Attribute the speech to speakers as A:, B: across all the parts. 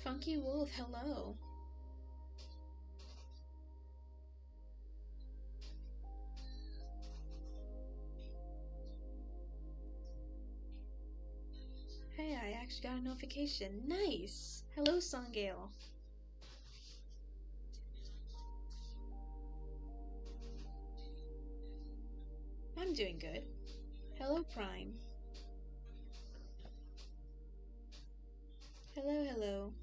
A: Funky Wolf, hello. Hey, I actually got a notification. Nice! Hello, Songale. I'm doing good. Hello, Prime. Hello, hello.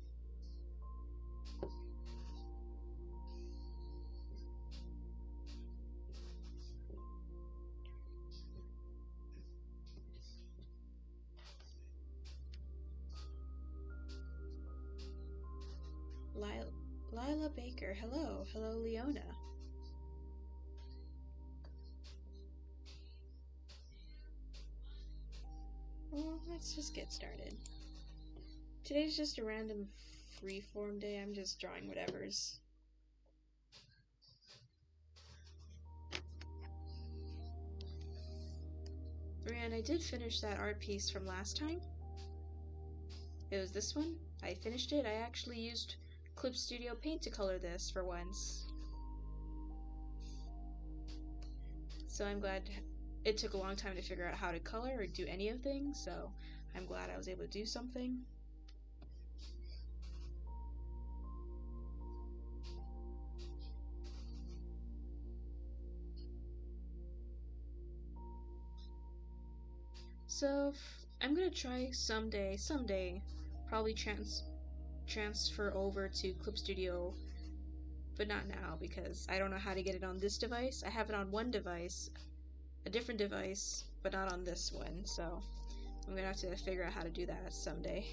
A: Lila Baker, hello. Hello, Leona. Well, let's just get started. Today's just a random freeform day. I'm just drawing whatever's. Brianne, I did finish that art piece from last time. It was this one. I finished it. I actually used Clip Studio Paint to color this for once. So I'm glad it took a long time to figure out how to color or do any of things, so I'm glad I was able to do something. So I'm gonna try someday, probably transfer over to Clip Studio, but not now because I don't know how to get it on this device. I have it on one device, a different device, but not on this one, so I'm gonna have to figure out how to do that someday.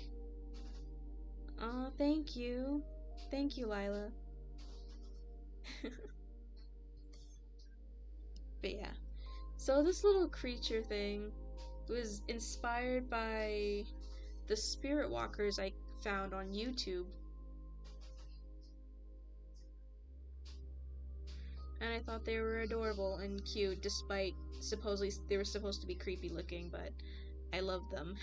A: Oh, thank you. Thank you, Lila. But yeah. So this little creature thing was inspired by the spirit walkers I found on YouTube. And I thought they were adorable and cute, despite supposedly they were supposed to be creepy looking, but I loved them.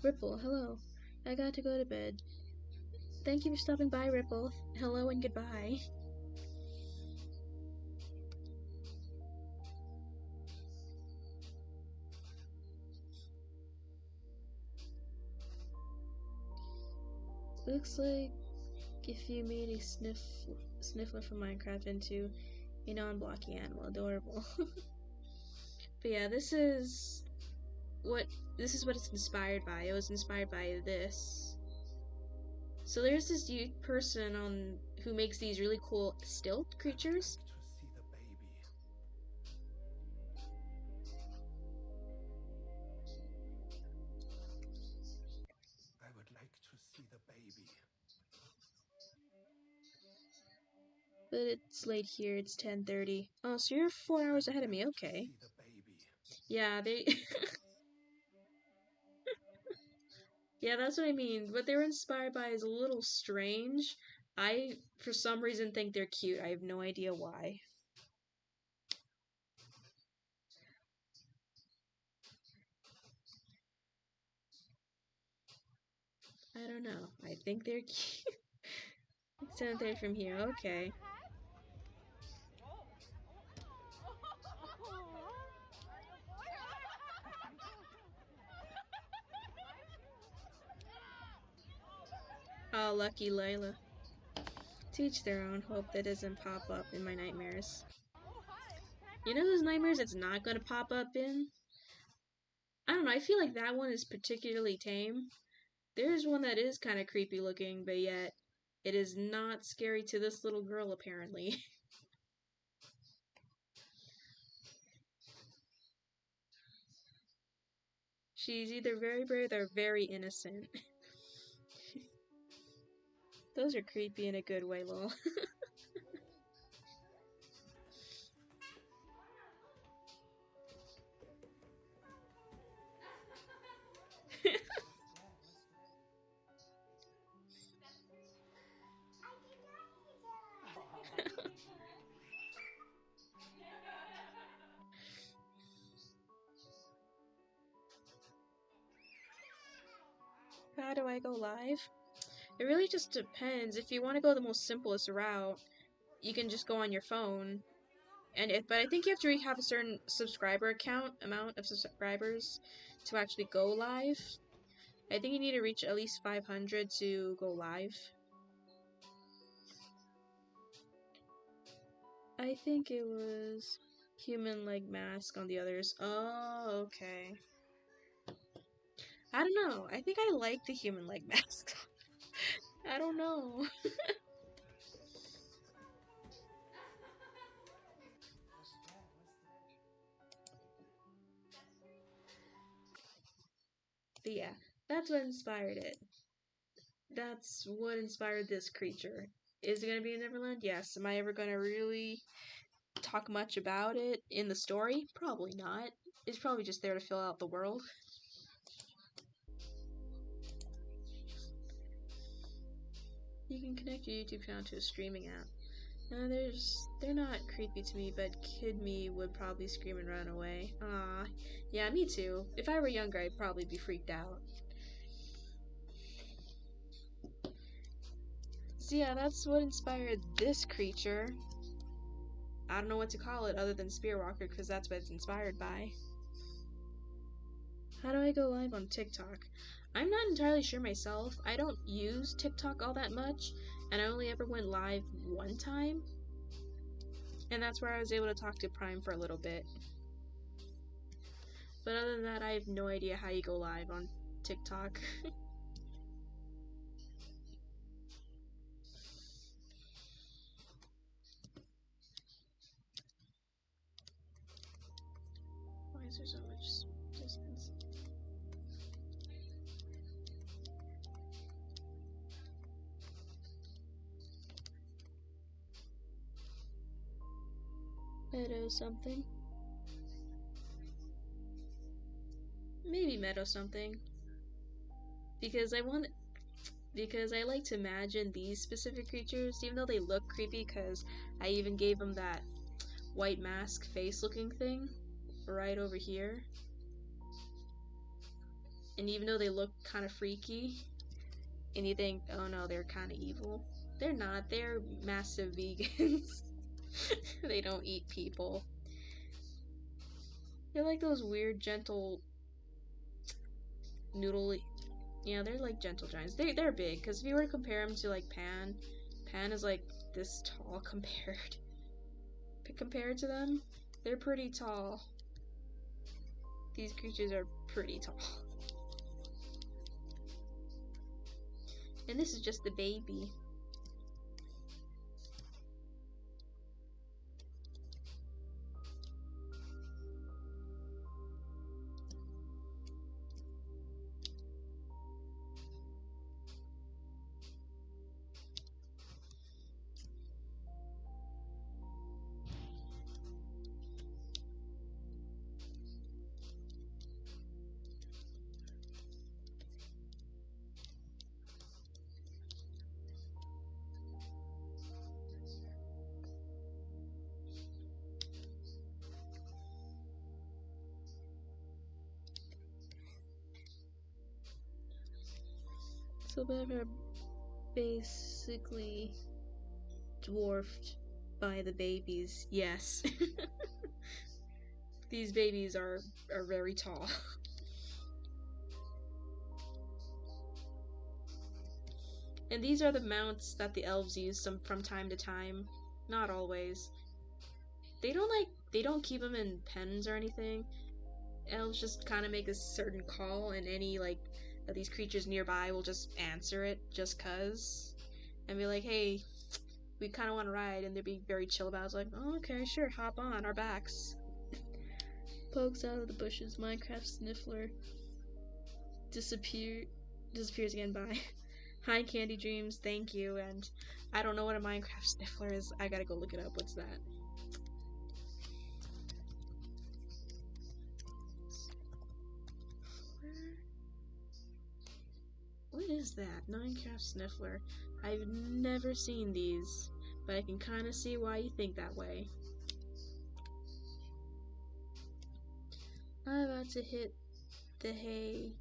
A: Ripple, hello. I got to go to bed. Thank you for stopping by, Ripple. Hello and goodbye. Looks like if you made a sniffler from Minecraft into a non-blocky animal. Adorable. But yeah, this is what it's inspired by. It was inspired by this. So there's this person on who makes these really cool stilt creatures.
B: I would like to see the baby.
A: But it's late here. It's 10:30. Oh, so you're 4 hours ahead of me. Okay. Yeah, they. Yeah, that's what I mean. What they were inspired by is a little strange. I, for some reason, think they're cute. I have no idea why. I don't know. I think they're cute. It's 10:30 from here. Okay. Oh, lucky Layla. To each their own. Hope that doesn't pop up in my nightmares. You know those nightmares it's not gonna pop up in? I don't know, I feel like that one is particularly tame. There's one that is kind of creepy looking, but yet it is not scary to this little girl, apparently. She's either very brave or very innocent. Those are creepy in a good way, lol. How do I go live? It really just depends. If you want to go the most simplest route, you can just go on your phone. But I think you have to have a certain subscriber amount of subscribers to actually go live. I think you need to reach at least 500 to go live. I think it was human leg mask on the others. Oh, okay. I don't know. I think I like the human leg mask. I don't know. But yeah, that's what inspired it. That's what inspired this creature. Is it gonna be in Neverland? Yes. Am I ever gonna really talk much about it in the story? Probably not. It's probably just there to fill out the world. You can connect your YouTube channel to a streaming app. They're not creepy to me, but kid me would probably scream and run away. Ah, yeah, me too. If I were younger, I'd probably be freaked out. So yeah, that's what inspired this creature. I don't know what to call it other than Spearwalker, because that's what it's inspired by. How do I go live on TikTok? I'm not entirely sure myself. I don't use TikTok all that much, and I only ever went live one time. And that's where I was able to talk to Prime for a little bit. But other than that, I have no idea how you go live on TikTok. Why is there so much distance? Meadow something. Maybe Meadow something. Because I like to imagine these specific creatures, even though they look creepy, because I even gave them that white mask face looking thing right over here. And even though they look kind of freaky, and you think, oh no, they're kind of evil. They're not, they're massive vegans. They don't eat people. They're like those weird, gentle, noodly. Yeah, they're like gentle giants. They're big, because if you were to compare them to like Pan is like this tall compared to them. They're pretty tall. These creatures are pretty tall. And this is just the baby. So they're basically dwarfed by the babies. Yes. These babies are very tall. And these are the mounts that the elves use from time to time. Not always. They don't keep them in pens or anything. Elves just kind of make a certain call, and any of these creatures nearby will just answer it just cuz, and be like, hey, we kind of want to ride, and they'd be very chill about it. It's like, oh, okay, sure, hop on our backs. Pokes out of the bushes. Minecraft Sniffler disappears again. Bye. Hi, Candy Dreams. Thank you. And I don't know what a Minecraft Sniffler is. I gotta go look it up. What's that? What is that? Minecraft Sniffler. I've never seen these, but I can kind of see why you think that way. I'm about to hit the hay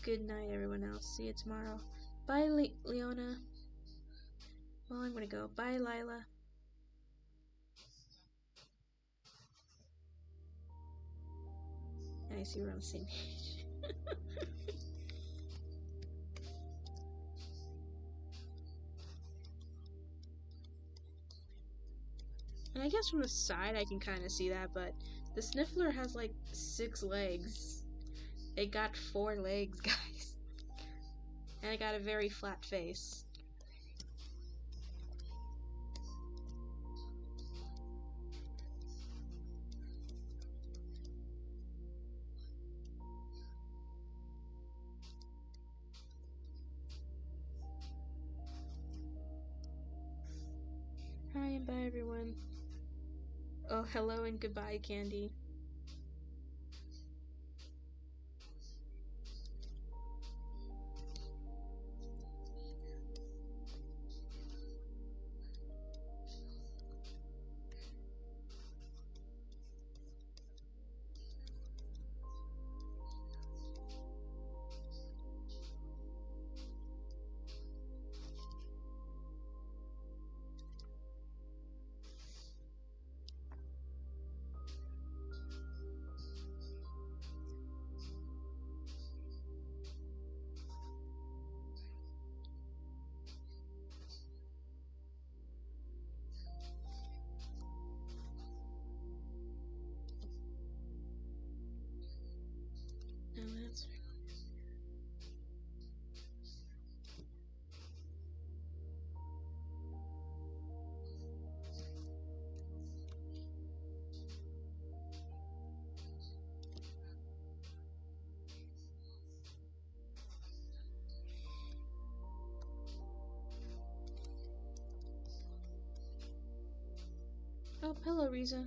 A: Good night, everyone else. See you tomorrow. Bye, Leona. Well, I'm gonna go. Bye, Lila. I see we're on the same page. And I guess from the side I can kind of see that, but the Sniffler has like 6 legs. It got 4 legs, guys. And it got a very flat face. Hi and bye, everyone. Oh, hello and goodbye, Candy. Oh, that's Oh, hello, Riza.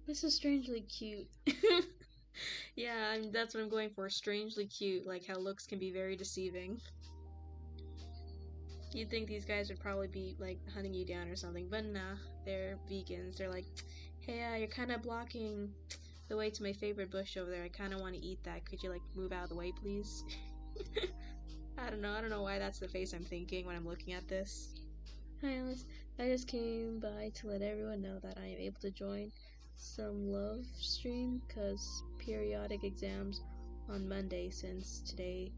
A: This is strangely cute. Yeah, that's what I'm going for. Strangely cute, like how looks can be very deceiving. You'd think these guys would probably be like hunting you down or something, but nah, they're vegans. They're like, hey, you're kind of blocking the way to my favorite bush over there. I kind of want to eat that. Could you like move out of the way, please? I don't know. I don't know why that's the face I'm thinking when I'm looking at this. Hi, Alice. I just came by to let everyone know that I am able to join some love stream because periodic exams on Monday since today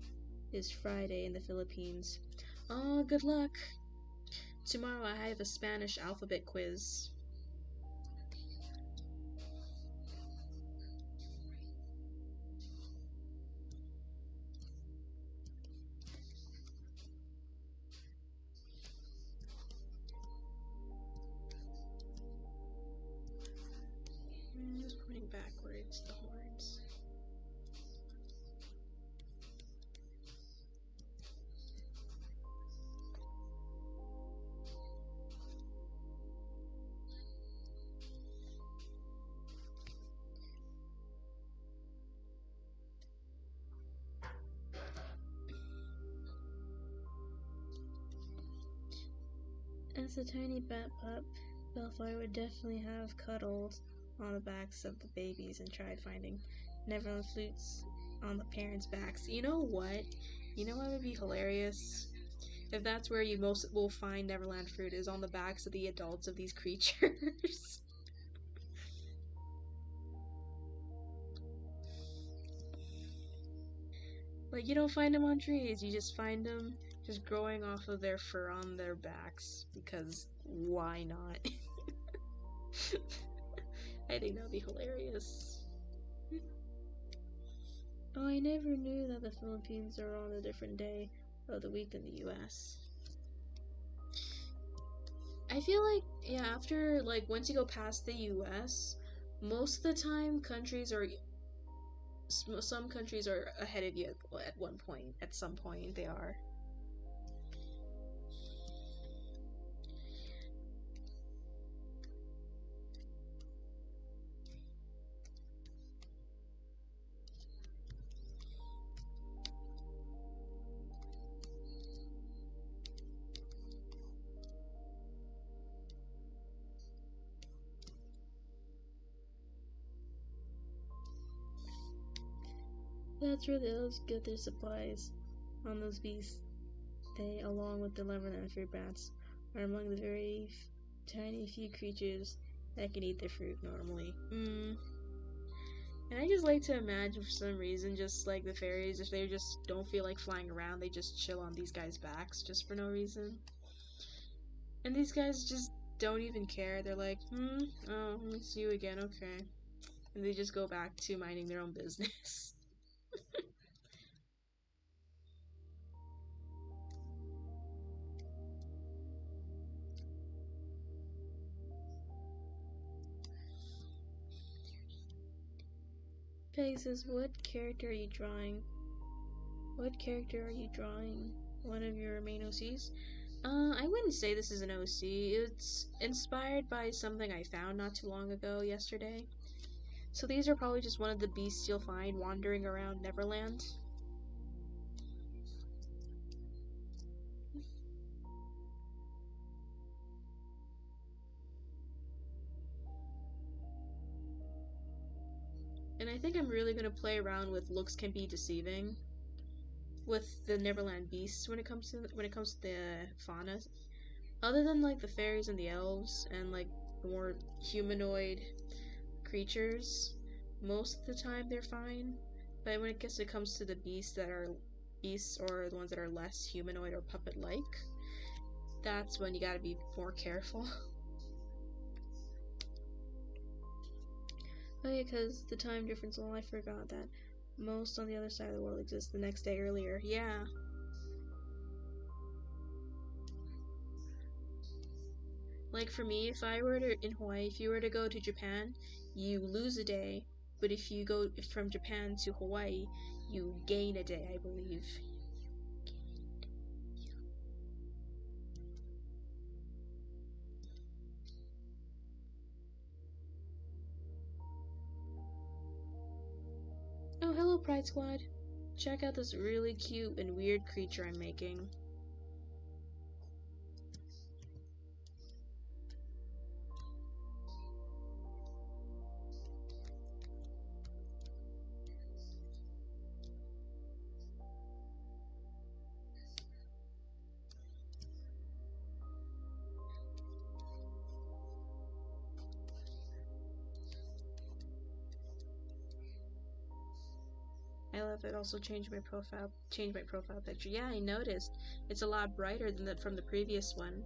A: is Friday in the Philippines. Oh, good luck! Tomorrow I have a Spanish alphabet quiz. I'm just pointing backwards, the horns. As a tiny bat pup, Bellflower would definitely have cuddled on the backs of the babies and tried finding Neverland flutes on the parents' backs. You know what? You know what would be hilarious? If that's where you most will find Neverland fruit, is on the backs of the adults of these creatures. Like, you don't find them on trees, you just find them just growing off of their fur on their backs, because why not? I think that would be hilarious. Oh, I never knew that the Philippines are on a different day of the week than the US. I feel like, yeah, after, like, once you go past the US, most of the time some countries are ahead of you at one point. At some point, they are. That's where the elves get their supplies on those beasts. They, along with the Neverland fruit bats, are among the very tiny few creatures that can eat the fruit normally. And I just like to imagine, for some reason, just like the fairies, if they just don't feel like flying around, they just chill on these guys' backs just for no reason. And these guys just don't even care. They're like, oh, it's you again, okay. And they just go back to minding their own business. Peg says, what character are you drawing? What character are you drawing? One of your main OCs? I wouldn't say this is an OC. It's inspired by something I found not too long ago yesterday. So these are probably just one of the beasts you'll find wandering around Neverland. And I think I'm really gonna play around with looks can be deceiving with the Neverland beasts when it comes to the fauna. Other than like the fairies and the elves and like the more humanoid creatures, most of the time they're fine. But when it comes to the beasts or the ones that are less humanoid or puppet like, that's when you gotta be more careful. Oh yeah, because the time difference, I forgot that most on the other side of the world exist the next day earlier. Yeah. Like for me, if I were in Hawaii, if you were to go to Japan, you lose a day. But if you go from Japan to Hawaii, you gain a day, I believe. Oh, hello, Pride Squad. Check out this really cute and weird creature I'm making. I love it. Also changed my profile picture. Yeah, I noticed. It's a lot brighter than from the previous one.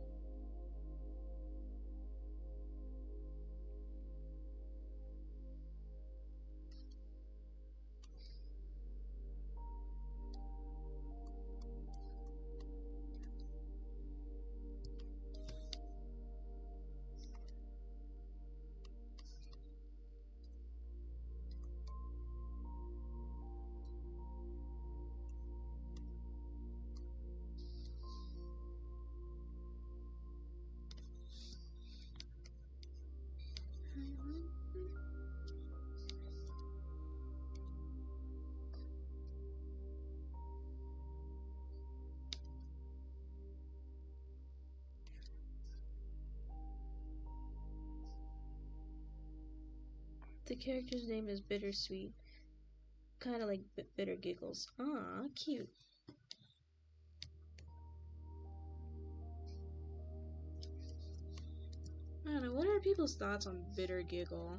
A: The character's name is Bittersweet. Kind of like Bitter Giggles. Aw, cute. I don't know, what are people's thoughts on Bitter Giggle?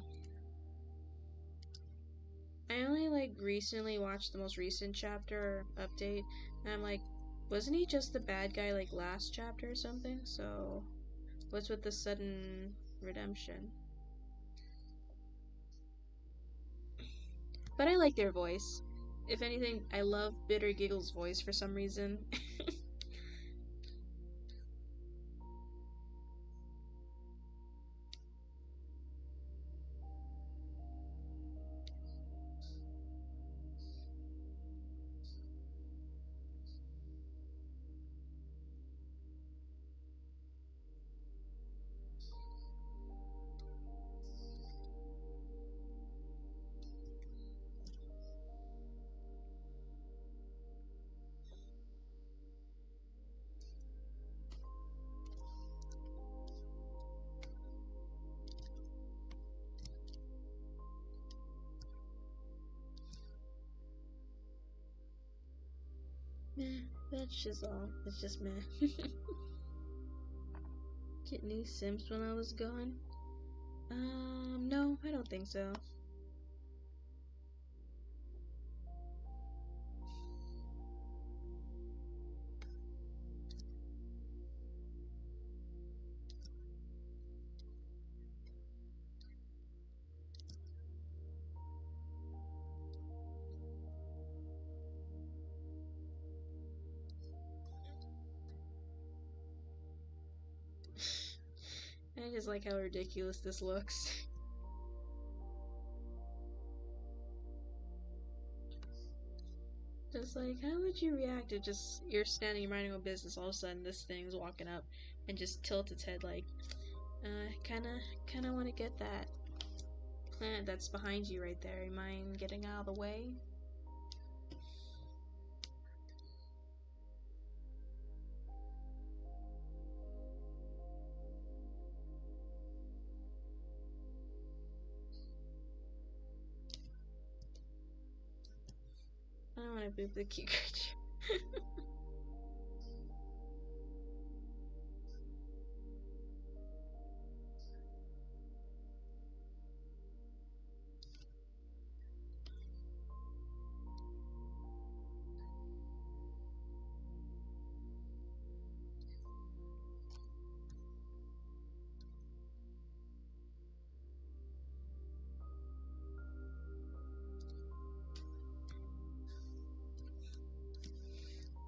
A: I only like recently watched the most recent chapter update, and I'm like, wasn't he just the bad guy like last chapter or something? So what's with the sudden redemption? But I like their voice. If anything, I love Bitter Giggle's voice for some reason. Meh, that's just all. It's just meh. Get new Sims when I was gone? No, I don't think so. I just like how ridiculous this looks. Just like, how would you react to just you're standing minding your own business, all of a sudden this thing's walking up and just tilt its head like, kinda wanna get that plant that's behind you right there. You mind getting out of the way? I don't wanna boop the cute creature.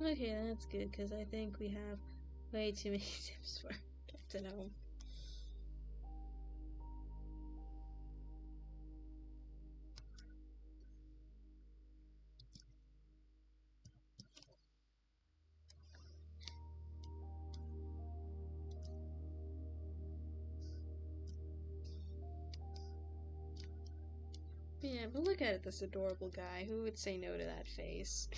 A: Okay, that's good, because I think we have way too many Sims for Captain Home. Yeah, but look at it, this adorable guy. Who would say no to that face?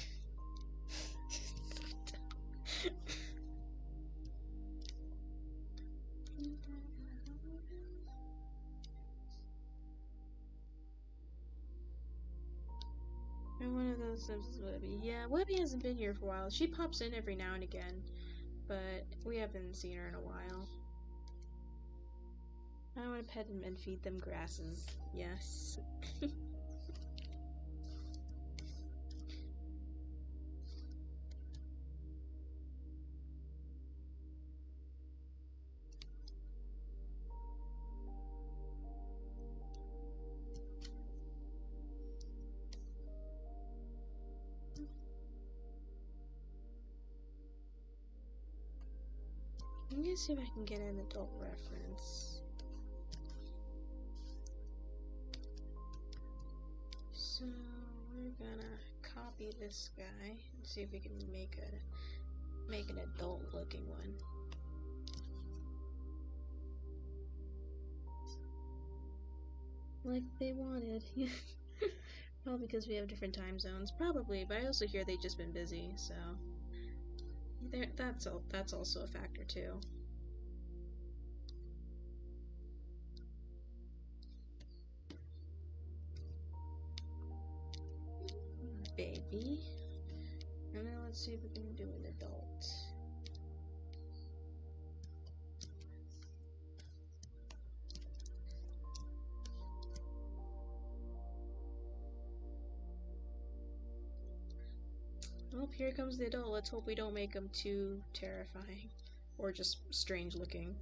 A: And one of those Sims is Webby. Yeah, Webby hasn't been here for a while. She pops in every now and again, but we haven't seen her in a while. I want to pet them and feed them grasses. Yes. I'm gonna see if I can get an adult reference. So we're gonna copy this guy and see if we can make an adult looking one. Like they wanted. Probably because we have different time zones. Probably, but I also hear they've just been busy, so that's also a factor too. Baby. And now let's see if we can do an adult. Oh, here comes the adult. Let's hope we don't make him too terrifying. Or just strange looking.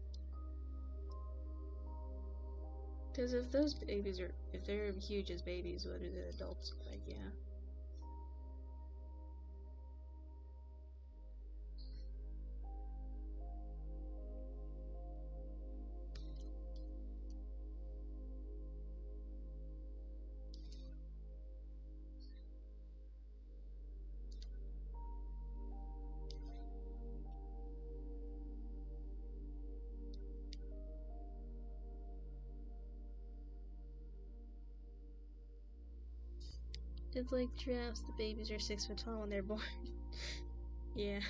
A: Because if those babies are, if they're huge as babies, what do the adults look like? Yeah. It's like giraffes, the babies are 6 foot tall when they're born. Yeah.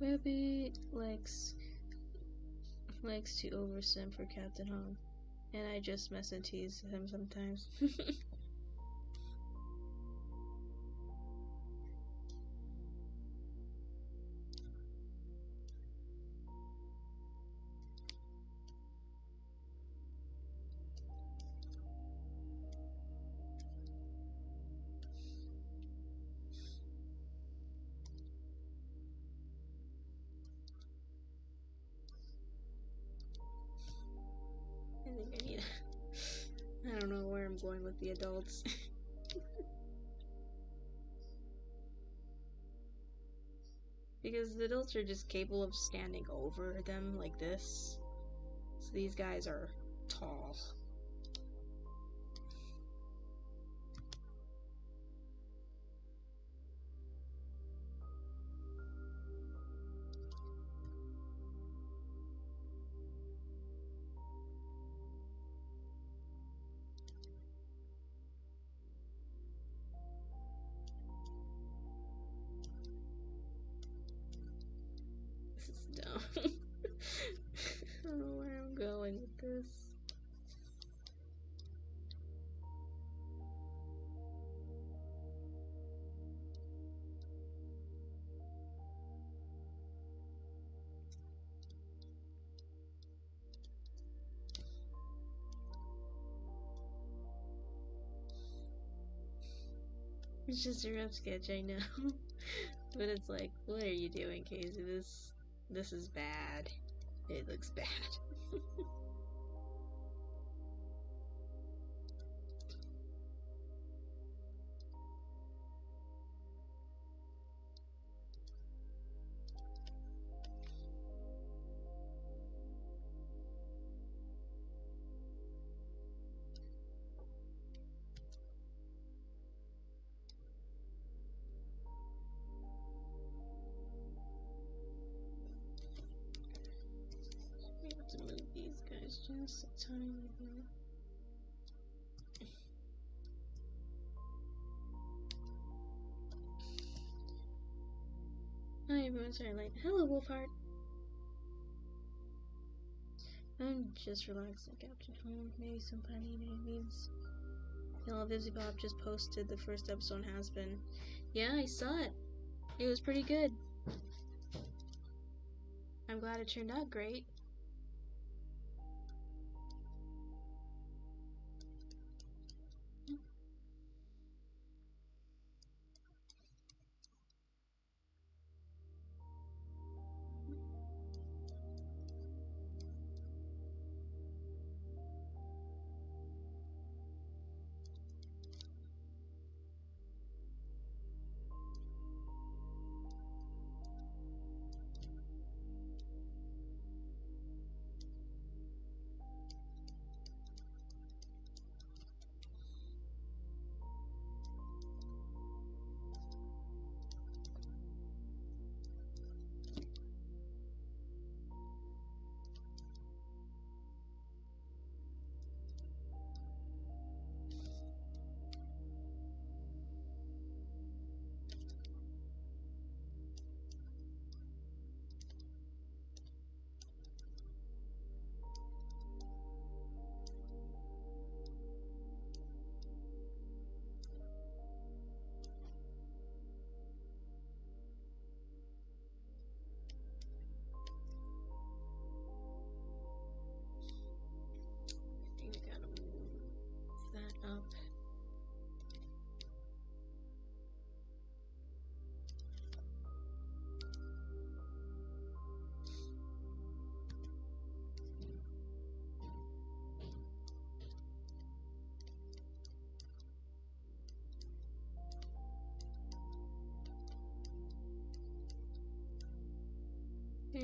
A: Webby likes to oversim for Captain Hong, and I just mess and tease him sometimes. I think I need. I don't know where I'm going with the adults. Because the adults are just capable of standing over them like this. So these guys are tall. This is dumb. I don't know where I'm going with this. It's just a rough sketch, I know. But it's like, what are you doing, Casey? This is bad. It looks bad. We have to move these guys just a tiny bit. Hi everyone, sorry late. Hello Wolfheart. I'm just relaxing, Captain Home. Maybe some funny names. You know, Vizzy Bob just posted the first episode has been. Yeah, I saw it. It was pretty good. I'm glad it turned out great.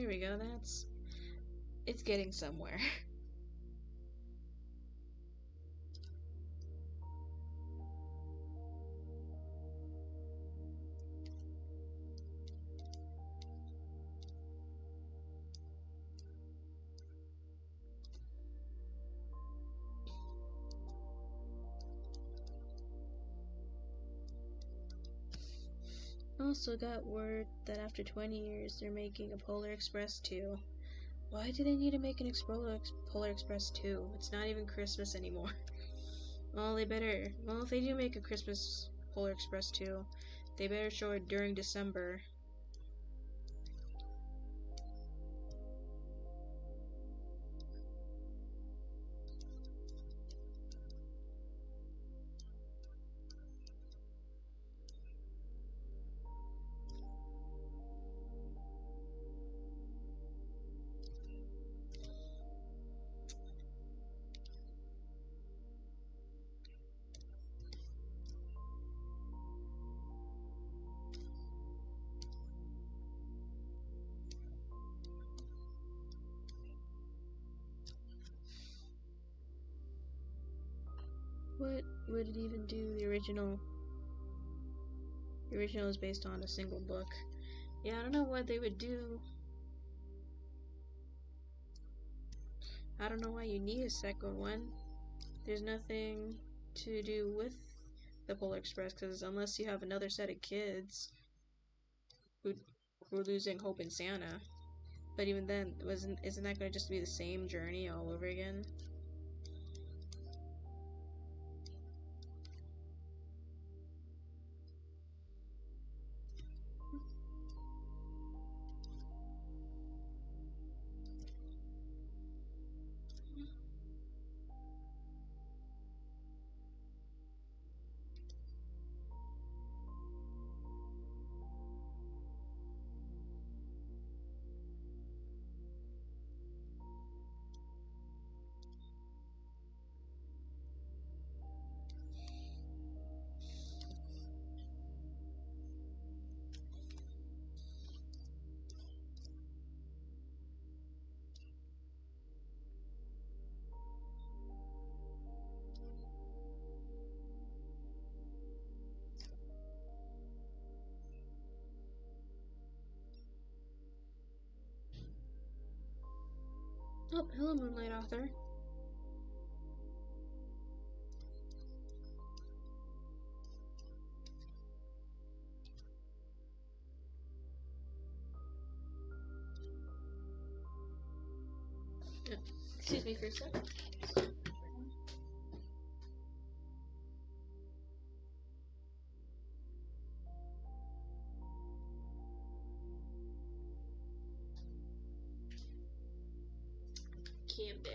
A: There we go, it's getting somewhere. Also got word that after 20 years they're making a Polar Express 2. Why do they need to make an Polar Express 2? It's not even Christmas anymore. Well, if they do make a Christmas Polar Express 2, they better show it during December. What would it even do? The original is based on a single book. Yeah, I don't know what they would do. I don't know why you need a second one. There's nothing to do with the Polar Express, because unless you have another set of kids who are losing hope in Santa. But even then, isn't that going to just be the same journey all over again? Oh, hello, Moonlight Author. Excuse me for a sec. Okay, I'm back.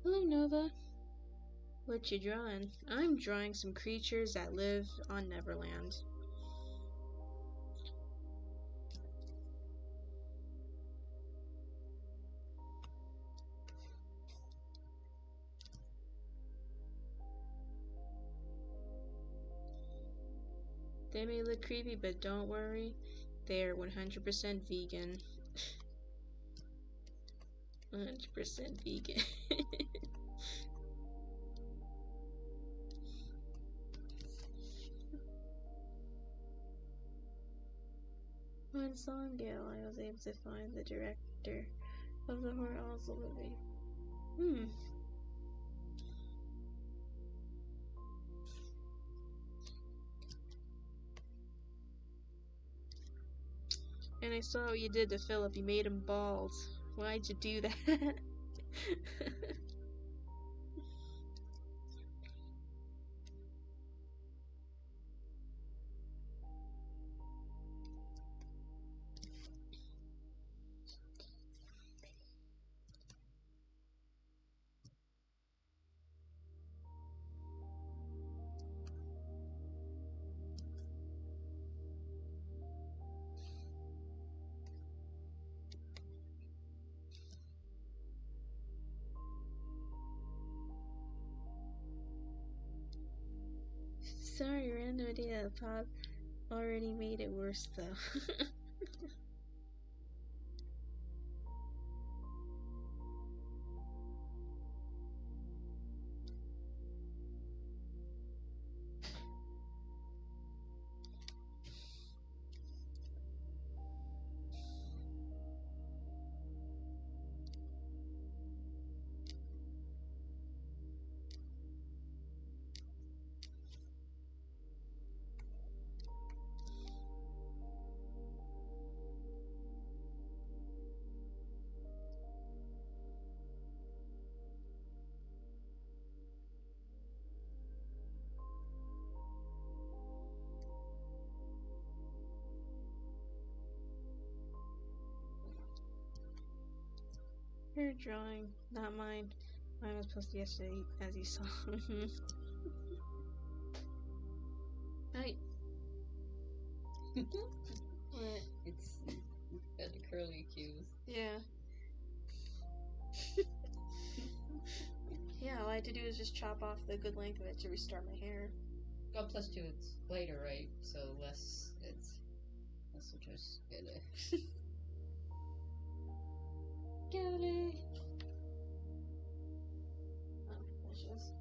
A: Hello, Nova. What you drawing? I'm drawing some creatures that live on Neverland. They may look creepy, but don't worry, they're 100% vegan. 100% vegan. On Songale, I was able to find the director of the Horror Oslo movie. And I saw what you did to Philip. You made him bald. Why'd you do that? sorry, random idea. Pop already made it worse though. Your drawing, not mine. Mine was posted yesterday, as you saw. Hi. What?
C: It's got the curly cues.
A: Yeah. Yeah, all I had to do is just chop off the good length of it to restart my hair.
C: Oh, plus two, it's lighter, right? So less, it's less of just
A: Kelly. Oh, there she is.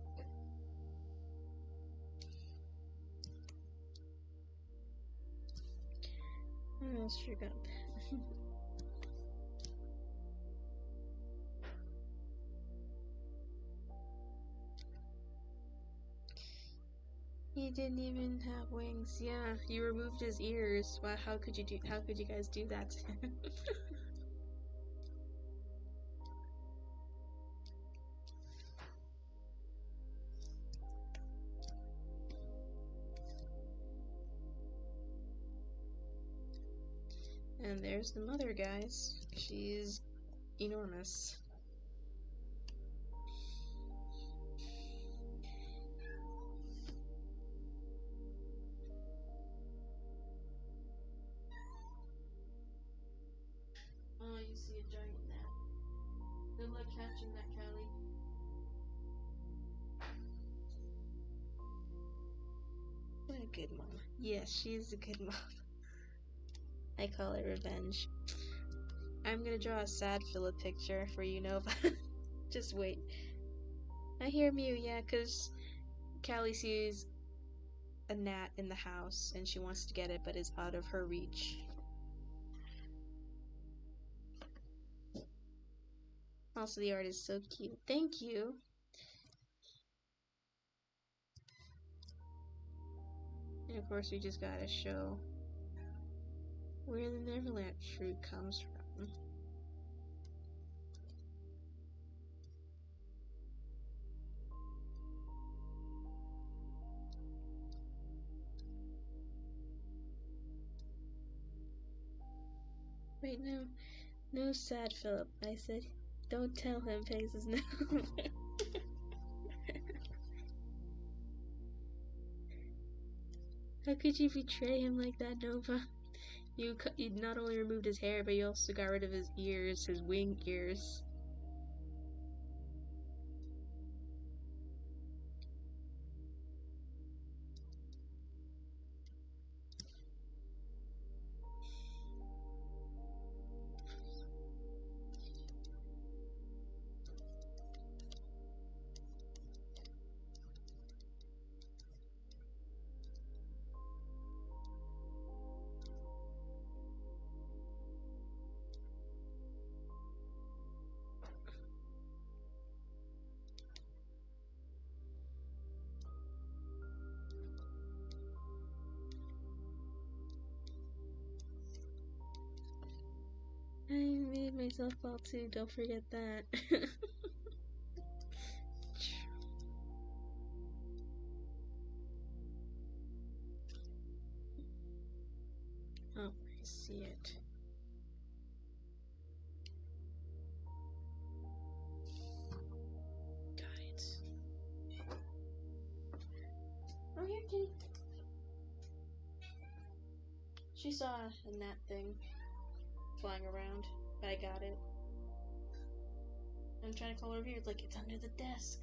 A: What else you got? He didn't even have wings. Yeah, you removed his ears. Wow, how could you guys do that to him? And there's the mother, guys. She's enormous. Oh, you see a giant gnat. Good luck catching that, Callie. What a good mom. Yes, she is a good mom. I call it revenge. I'm gonna draw a sad Philip picture for you, Nova. Just wait. I hear Mew, yeah, cause Callie sees a gnat in the house and she wants to get it, but it's out of her reach. Also, the art is so cute. Thank you. And of course, we just gotta show where the Neverland fruit comes from. Wait, no. No, sad Philip. I said, don't tell him, Faces, no. How could you betray him like that, Nova? You not only removed his hair, but you also got rid of his ears, his wing ears. I made myself fall too, don't forget that. Oh, I see it. Got it. Oh, here, kitty. She saw a gnat thing flying around, but I got it. I'm trying to call her over here, it's like it's under the desk.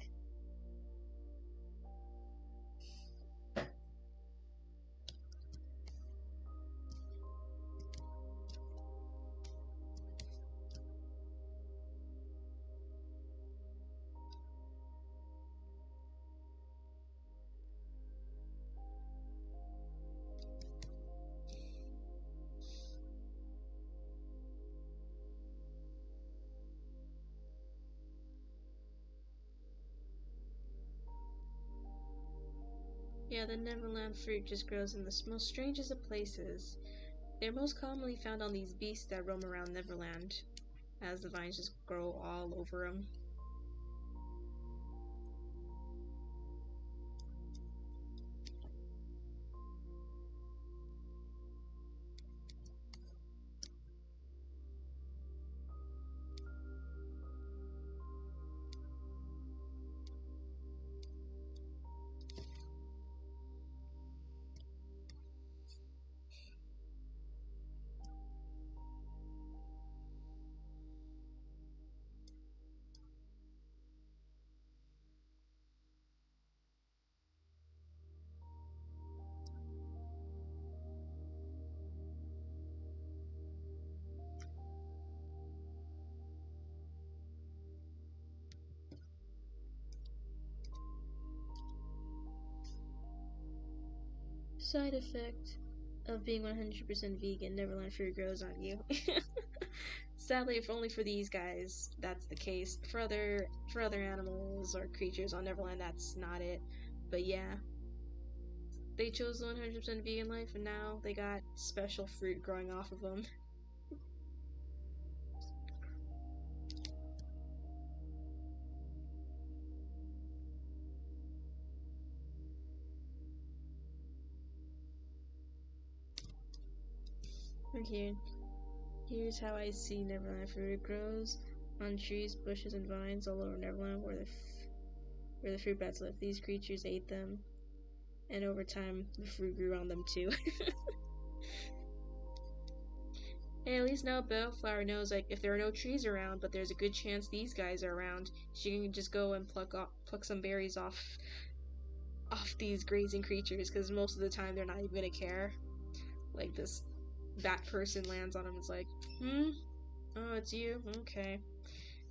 A: Yeah, the Neverland fruit just grows in the most strangest of places. They're most commonly found on these beasts that roam around Neverland, as the vines just grow all over them. Side effect of being 100% vegan, Neverland fruit grows on you. Sadly, if only for these guys, that's the case. For other animals or creatures on Neverland, that's not it. But yeah, they chose the 100% vegan life, and now they got special fruit growing off of them. Okay, here's how I see Neverland fruit. It grows on trees, bushes, and vines all over Neverland, where the fruit bats live. These creatures ate them, and over time, the fruit grew on them too. Hey, at least now Bellflower knows, like, if there are no trees around, but there's a good chance these guys are around, she can just go and pluck some berries off these grazing creatures, because most of the time they're not even gonna care. Like, this bat person lands on him, it's like, oh, it's you? Okay.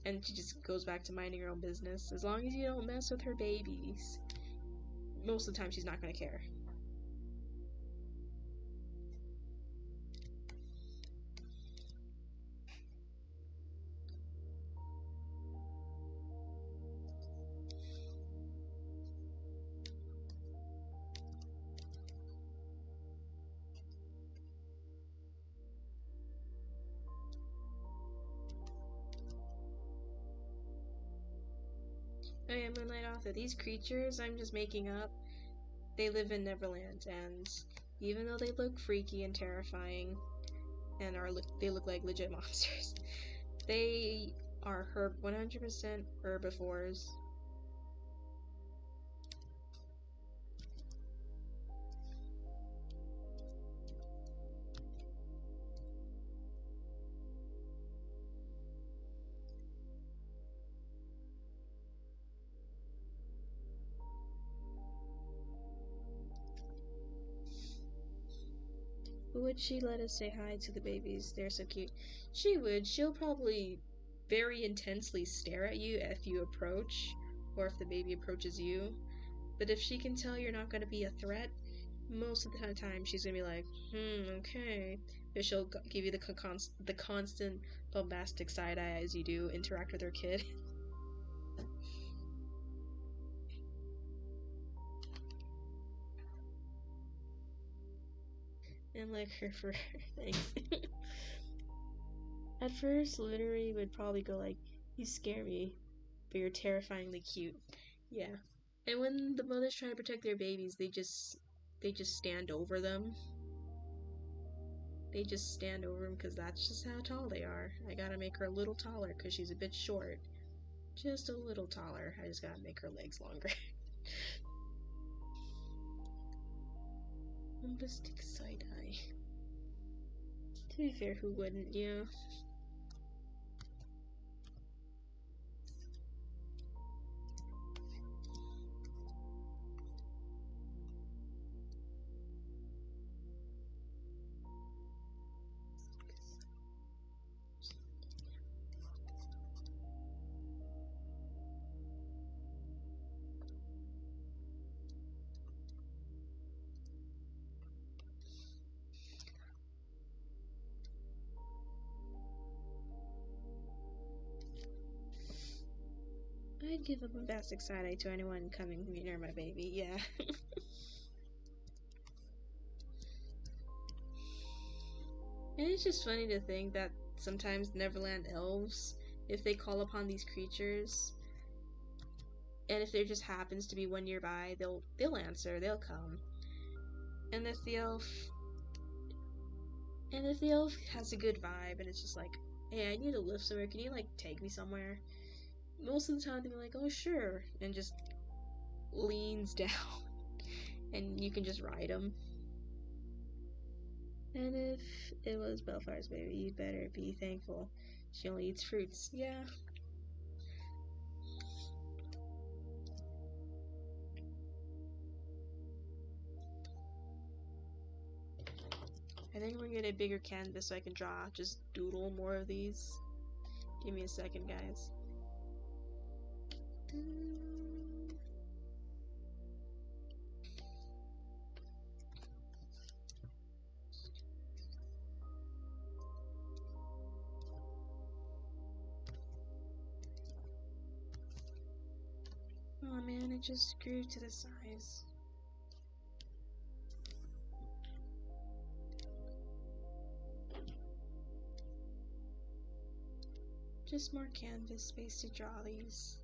A: And she just goes back to minding her own business. As long as you don't mess with her babies, most of the time she's not gonna care. Oh yeah, Moonlight Author. These creatures I'm just making up, they live in Neverland, and even though they look freaky and terrifying, and they look like legit monsters, they are 100% herbivores. Would she let us say hi to the babies? They're so cute. She would. She'll probably very intensely stare at you if you approach, or if the baby approaches you. But if she can tell you're not going to be a threat, most of the time she's going to be like, okay. But she'll give you the constant bombastic side eye as you do interact with her kid. And like her for thanks. At first, Literary would probably go like, "You scare me, but you're terrifyingly cute." Yeah. And when the mothers try to protect their babies, they just stand over them. They just stand over them because that's just how tall they are. I gotta make her a little taller because she's a bit short. Just a little taller. I just gotta make her legs longer. Bombastic side eye. To be fair, who wouldn't, you? I'd give a bombastic side eye to anyone coming near my baby, yeah. And it's just funny to think that sometimes Neverland elves, if they call upon these creatures, and if there just happens to be one nearby, they'll answer, they'll come. And if the elf has a good vibe and it's just like, hey, I need to live somewhere, can you like take me somewhere? Most of the time they'll be like, oh sure, and just leans down and you can just ride them. And if it was Bellfire's baby, you'd better be thankful. She only eats fruits. Yeah. I think we're gonna get a bigger canvas so I can draw, just doodle more of these. Give me a second, guys. Oh man, it just grew to the size. Just more canvas space to draw these.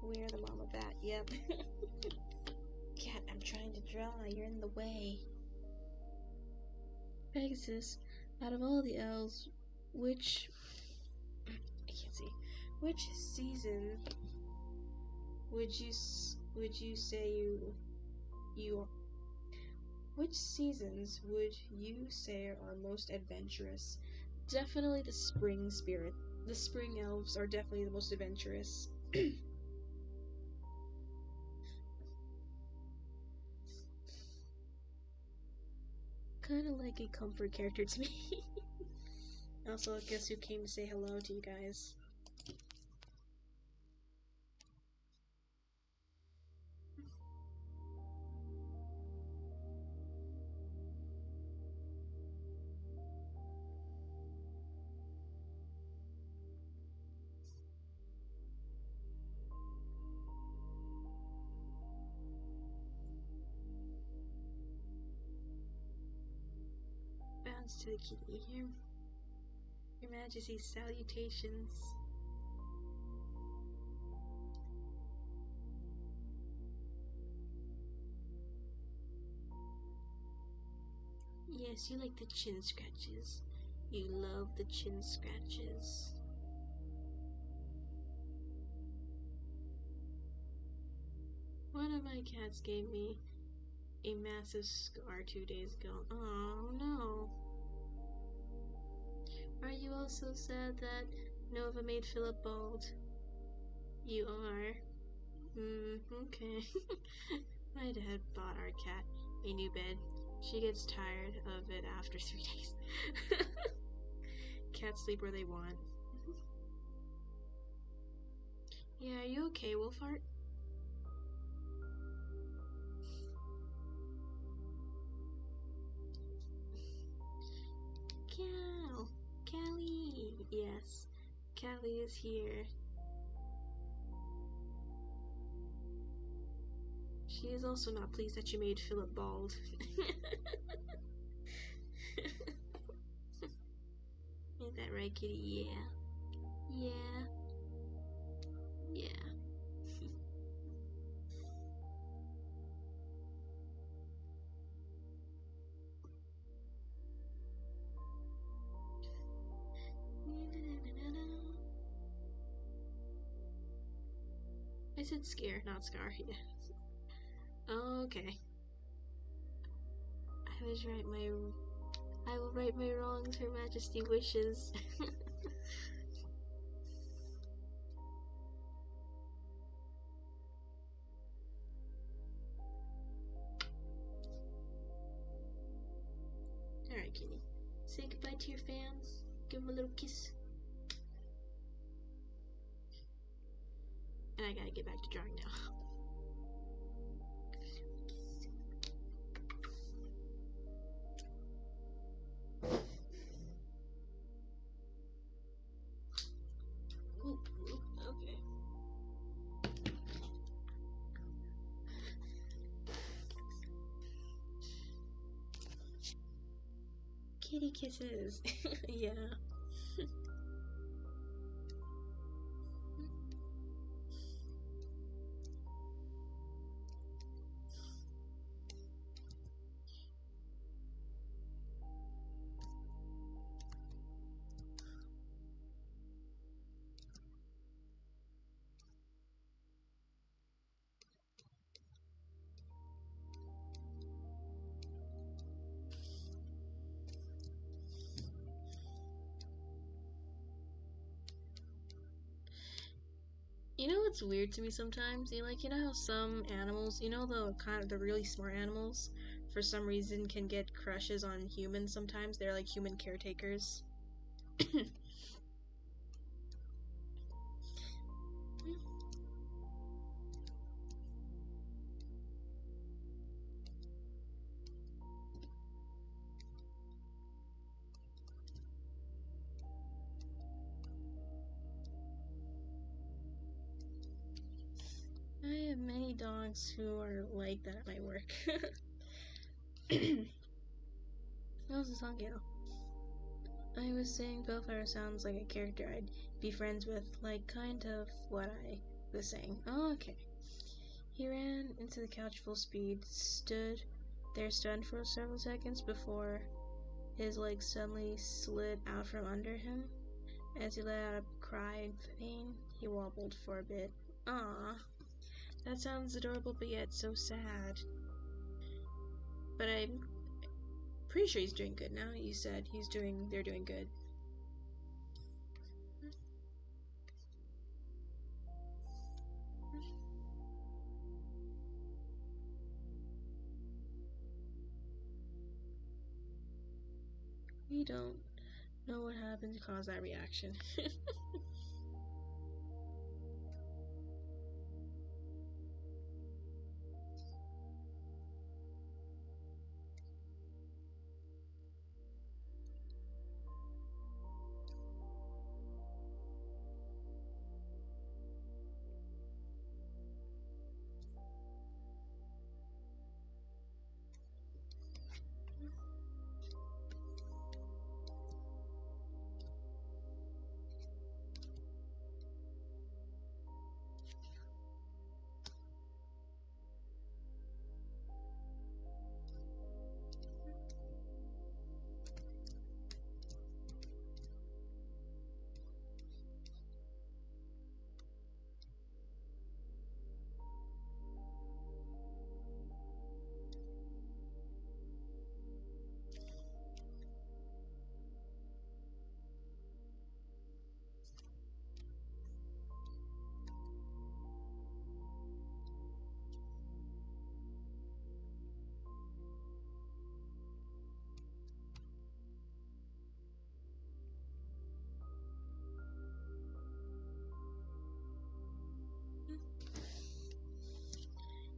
A: Where the mama bat? Yep. Cat, I'm trying to draw. You're in the way. Pegasus, out of all the elves, which I can't see. Which season would you say you which seasons would you say are most adventurous? Definitely the spring spirit. The spring elves are definitely the most adventurous. Kind of like a comfort character to me. Also, guess who came to say hello to you guys? Bounce to the kitty here. Your Majesty's salutations. Yes, you like the chin scratches. You love the chin scratches. One of my cats gave me a massive scar 2 days ago. Oh no. Are you also sad that Nova made Philip bald? You are? Okay. My dad bought our cat a new bed. She gets tired of it after 3 days. Cats sleep where they want. Yeah, are you okay, Wolfheart? Cal! Callie! Yes, Callie is here. She is also not pleased that you made Philip bald. Ain't that right, kitty? Yeah. Yeah. Yeah. I said scare, not scar. Yeah. Okay. I will right my wrongs. Her Majesty wishes. Alright, kitty. Say goodbye to your fans. Give them a little kiss. And I gotta get back to drawing now. Okay. Kitty kisses. Yeah. You know what's weird to me sometimes? You know how some animals, the kind of the really smart animals, for some reason can get crushes on humans sometimes. They're like human caretakers. I have many dogs who are like that at my work. What was the song, I was saying Bellflower sounds like a character I'd be friends with, like kind of what I was saying. Oh, okay. He ran into the couch full speed, stood there stunned for several seconds before his legs suddenly slid out from under him. As he let out a cry in pain, he wobbled for a bit. Ah, that sounds adorable but yet so sad. But I'm pretty sure he's doing good now. You said they're doing good. We don't know what happened to cause that reaction.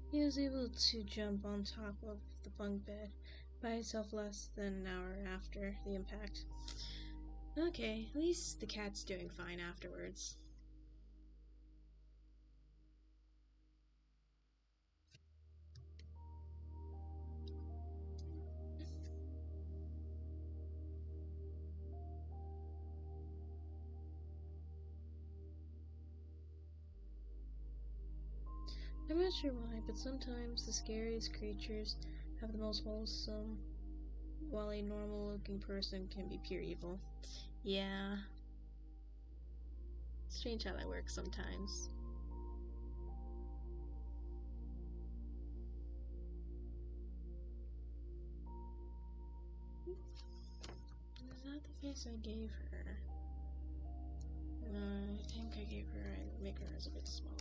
A: He was able to jump on top of the bunk bed by himself less than an hour after the impact. Okay, at least the cat's doing fine afterwards. I'm not sure why, but sometimes the scariest creatures have the most wholesome, while a normal-looking person can be pure evil. Yeah. Strange how that works sometimes. Is that the face I gave her? I think I gave her, I make hers a bit smaller.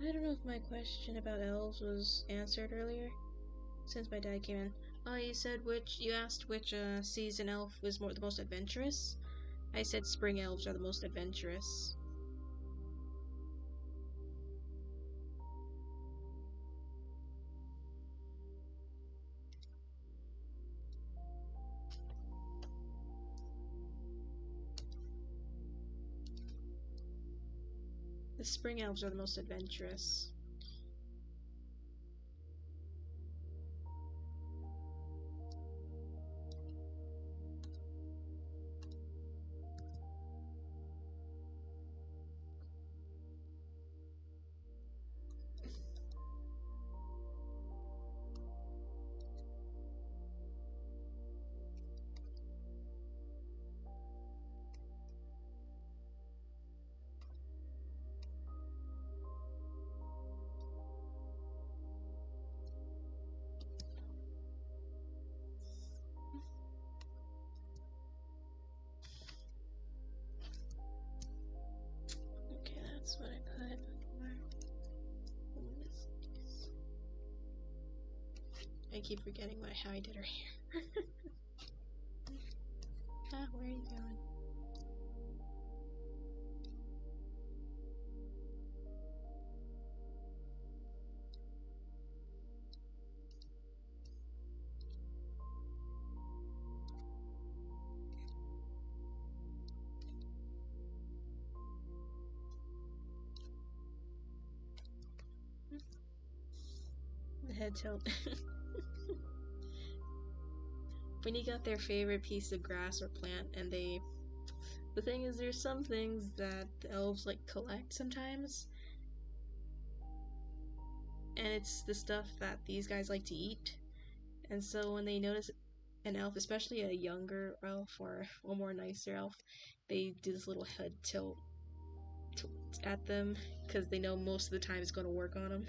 A: I don't know if my question about elves was answered earlier, since my dad came in. Oh, you asked which season elf was the most adventurous? I said spring elves are the most adventurous. The spring elves are the most adventurous. Okay, that's what I put before. I keep forgetting how I did her hair. Ah, where are you going? The head tilt. When you got their favorite piece of grass or plant, and the thing is, there's some things that the elves like collect sometimes, and it's the stuff that these guys like to eat. And so when they notice an elf, especially a younger elf or a more nicer elf, they do this little head tilt at them because they know most of the time it's going to work on them.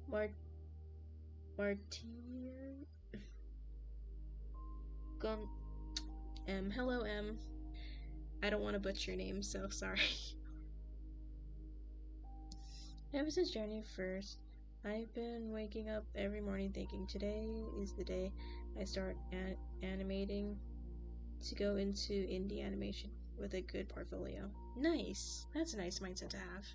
A: Martin hello M. I don't want to butcher your name, so sorry. Ever since January 1st, I've been waking up every morning thinking today is the day I start animating to go into indie animation with a good portfolio. Nice! That's a nice mindset to have.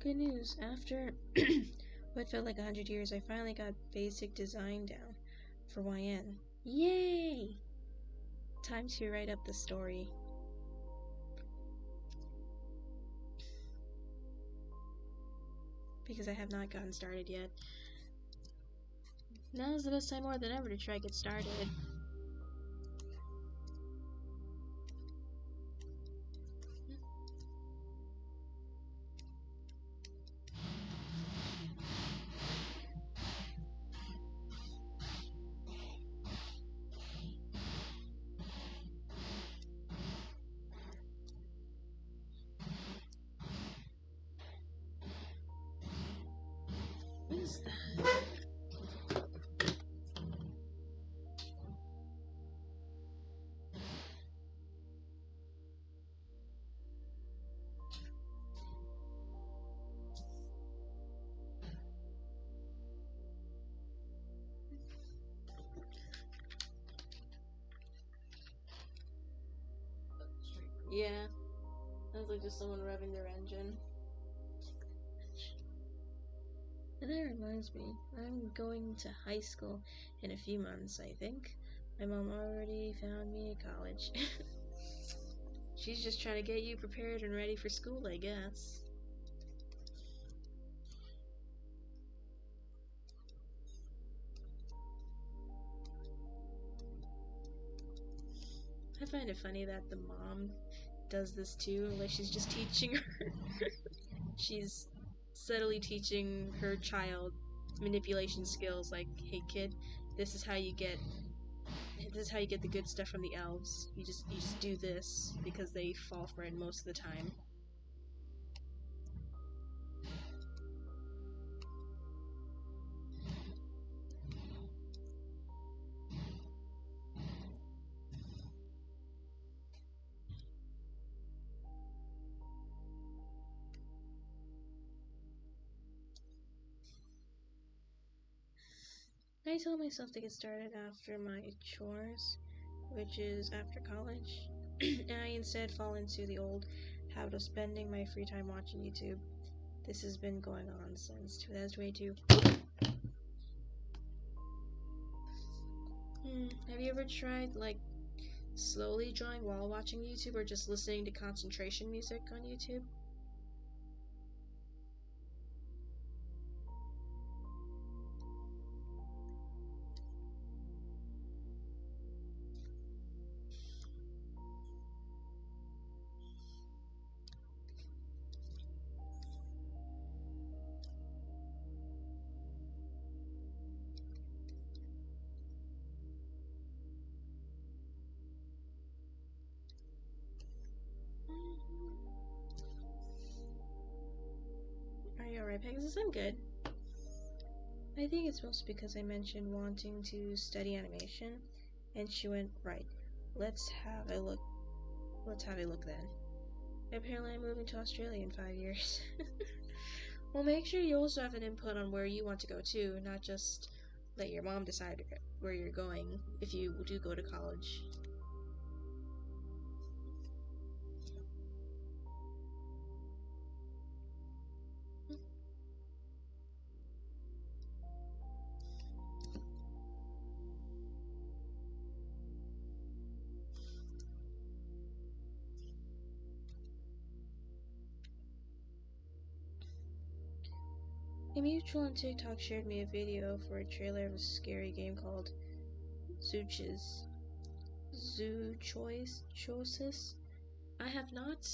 A: Good news, after what felt like 100 years, I finally got basic design down for YN. Yay! Time to write up the story. Because I have not gotten started yet. Now is the best time more than ever to try to get started. What is that? Yeah, sounds like just someone revving their engine. And that reminds me, I'm going to high school in a few months, I think. My mom already found me a college. She's just trying to get you prepared and ready for school, I guess. I find it funny that the mom does this too, like she's just teaching her. She's subtly teaching her child manipulation skills, like, hey kid, this is how you get the good stuff from the elves. You just do this, because they fall for it most of the time. I told myself to get started after my chores which is after college, and I instead fall into the old habit of spending my free time watching YouTube. This has been going on since 2022. Have you ever tried, like, slowly drawing while watching YouTube, or just listening to concentration music on YouTube? Are you alright, Pegasus? I'm good. I think it's mostly because I mentioned wanting to study animation, and she went, right, let's have a look then. Apparently I'm moving to Australia in 5 years. Well, make sure you also have an input on where you want to go too, not just let your mom decide where you're going if you do go to college. A mutual on TikTok shared me a video for a trailer of a scary game called Zoochosis. I have not,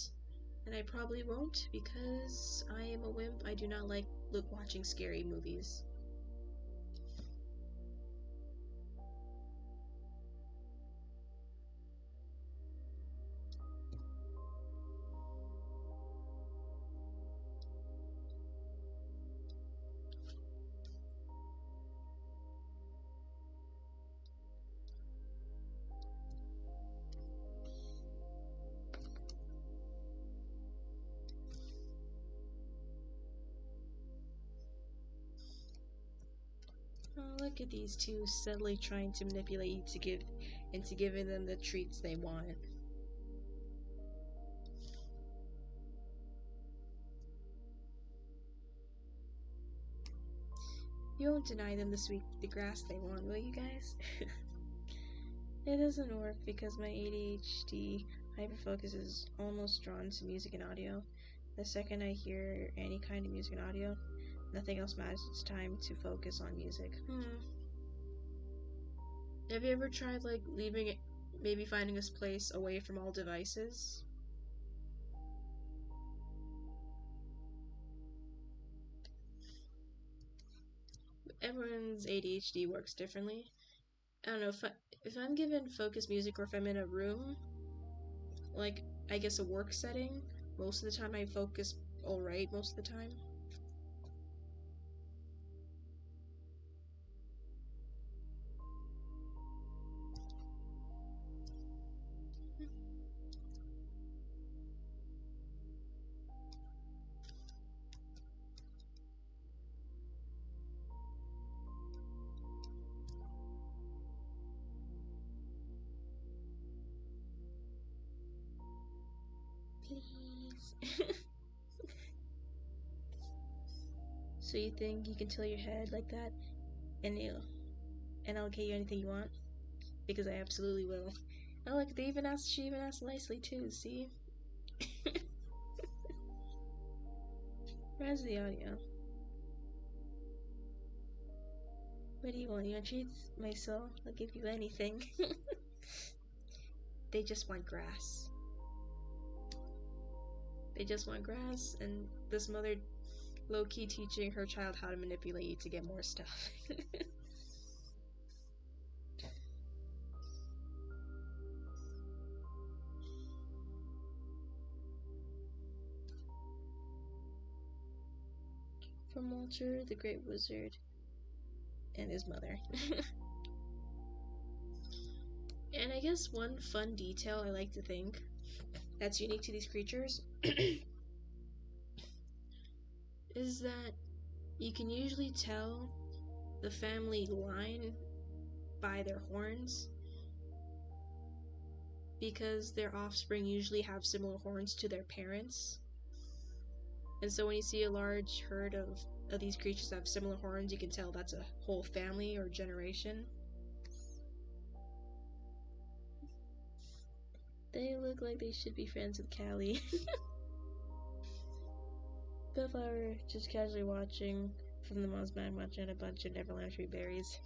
A: and I probably won't because I am a wimp. I do not like watching scary movies. Oh, look at these two subtly trying to manipulate you into giving them the treats they want. You won't deny them the grass they want, will you guys? It doesn't work because my ADHD hyperfocus is almost drawn to music and audio. The second I hear any kind of music and audio, nothing else matters. It's time to focus on music. Have you ever tried, like, leaving it, maybe finding this place away from all devices? Everyone's ADHD works differently. I don't know, if I'm given focused music, or if I'm in a room, like, I guess a work setting, most of the time I focus alright most of the time. Please. So you think you can tilt your head like that, and I'll get you anything you want? Because I absolutely will. Oh, look, she even asked nicely too, see? Where's the audio? What do you want? You want treats? My soul? I'll give you anything. They just want grass. They just want grass, and this mother low-key teaching her child how to manipulate you to get more stuff. From Walter, the Great Wizard, and his mother. And I guess one fun detail I like to think that's unique to these creatures is that you can usually tell the family line by their horns. because their offspring usually have similar horns to their parents. And so when you see a large herd of these creatures that have similar horns, you can tell that's a whole family or generation. They look like they should be friends with Callie. Bellflower just casually watching from the mom's bag, watching a bunch of Neverland tree berries.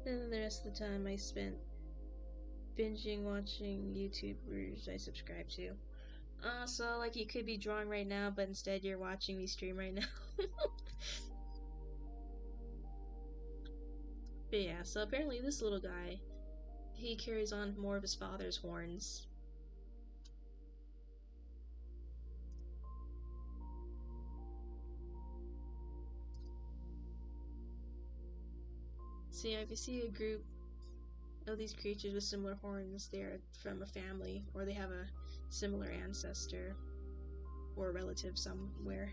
A: And then the rest of the time I spent binging watching YouTubers I subscribe to. So like you could be drawing right now, but instead you're watching me stream right now. But yeah, so apparently this little guy, he carries on more of his father's horns. So yeah, if you see a group of these creatures with similar horns, they're from a family, or they have a similar ancestor or relative somewhere.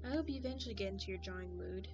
A: I hope you eventually get into your drawing mood.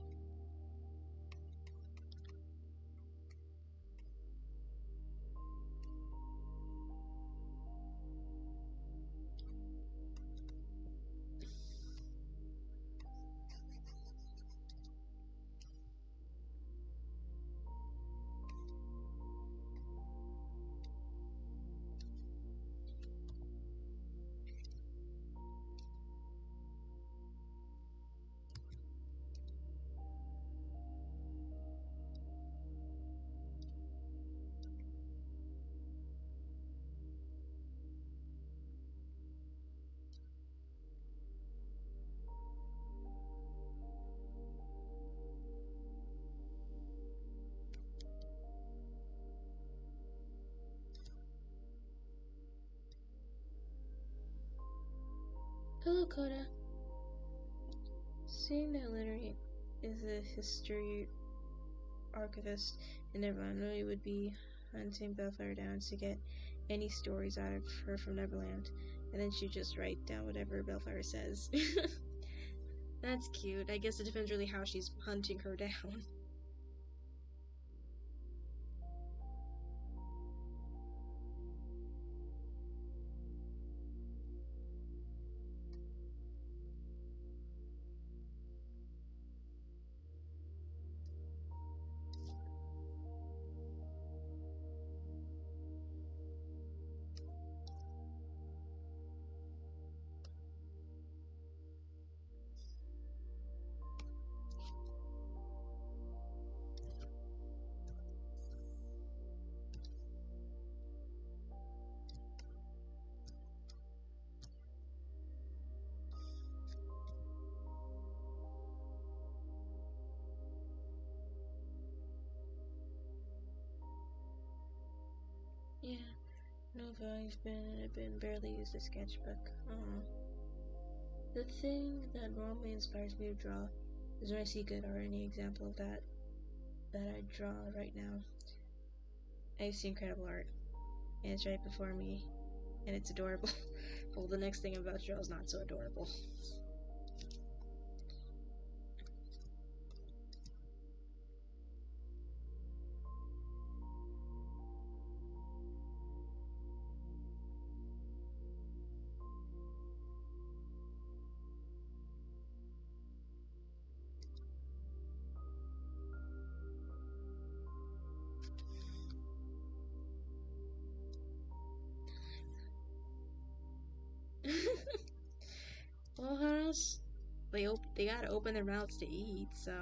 A: Hello, Coda. Seeing that Leonard is a history archivist in Neverland, really would be hunting Bellflower down to get any stories out of her from Neverland, and then she'd just write down whatever Bellflower says. That's cute. I guess it depends really how she's hunting her down. Yeah, Nova, I've been barely used a sketchbook. The thing that normally inspires me to draw is when I see good art. Any example of that I draw right now. I see incredible art, and it's right before me, and it's adorable. Well, the next thing I'm about to draw is not so adorable. Well, how else? They gotta open their mouths to eat, so.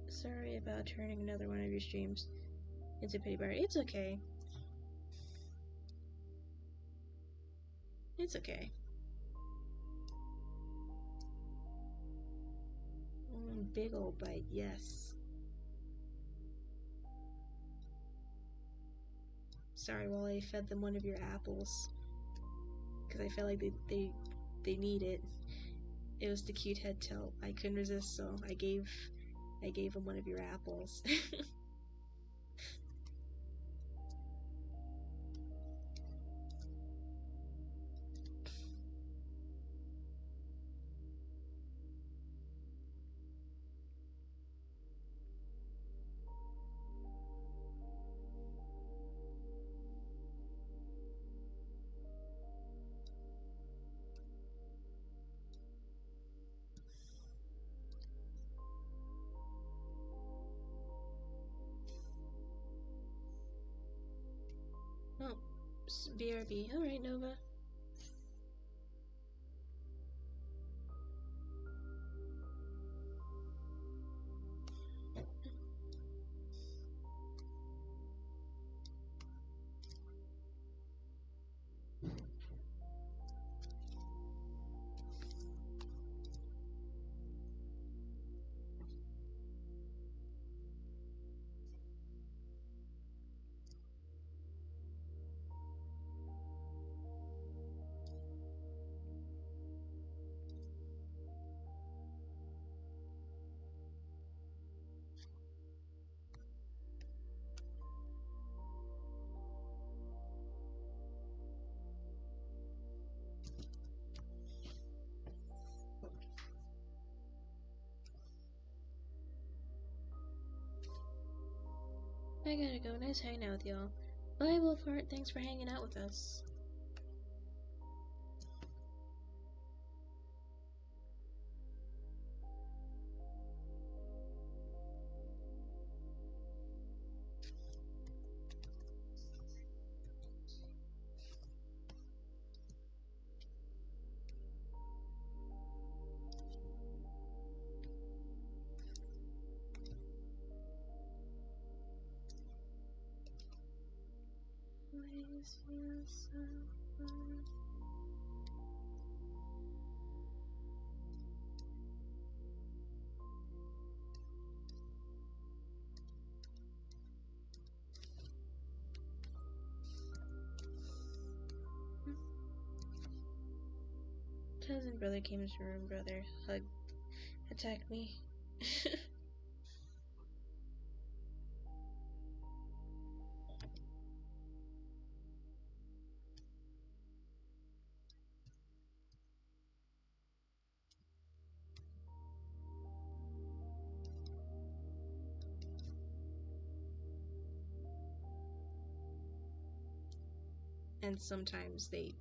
A: Sorry about turning another one of your streams into pity bar. It's okay. It's okay. big old bite, yes. Sorry, while I fed them one of your apples. Because I felt like they need it. It was the cute head tilt. I couldn't resist, so I gave him one of your apples. Oh, BRB. Alright, Nova. I gotta go. Nice hanging out with y'all. Bye, Wolfheart. Thanks for hanging out with us. Cousin brother came into the room, brother. Hug. Attack me. And sometimes they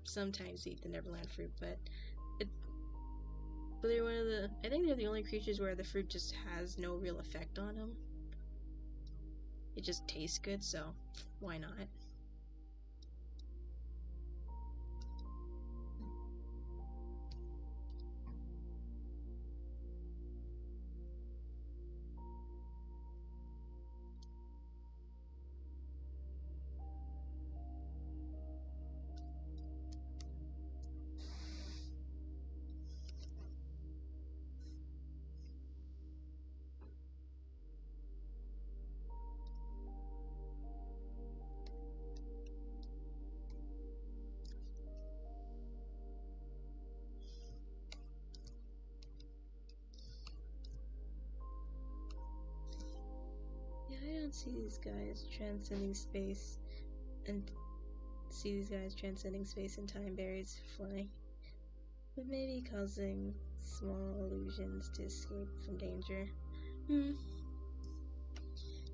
A: eat the Neverland fruit, but they're one of the. I think they're the only creatures where the fruit just has no real effect on them. It just tastes good, so why not? Yeah, I don't see these guys transcending space and time berries flying. But maybe causing small illusions to escape from danger.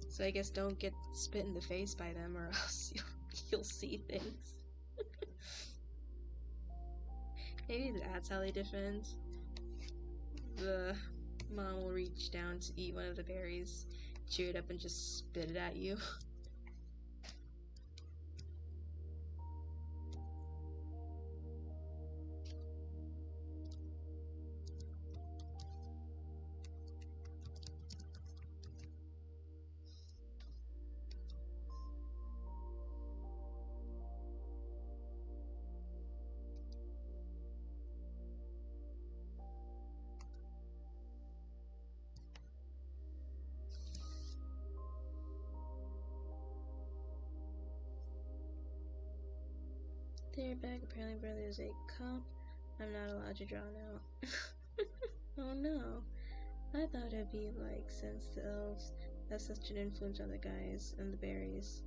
A: So I guess don't get spit in the face by them or else you'll see things. Maybe that's how they defend. The mom will reach down to eat one of the berries, chew it up, and just spit it at you. Their bag apparently brother is a cop. I'm not allowed to draw now. Oh no. I thought it'd be like, since the elves have such an influence on the guys and the berries.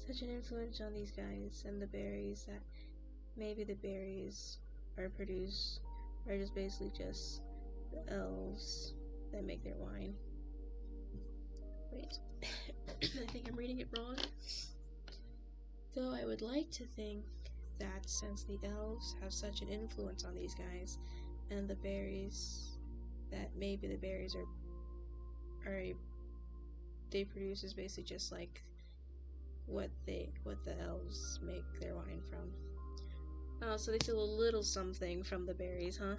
A: Such an influence on these guys and the berries that maybe the berries are produced are just basically just the elves that make their wine. Wait. I think I'm reading it wrong. Though I would like to think that since the elves have such an influence on these guys and the berries, that maybe the berries they produce is basically just like what the elves make their wine from. Oh, so they steal a little something from the berries, huh?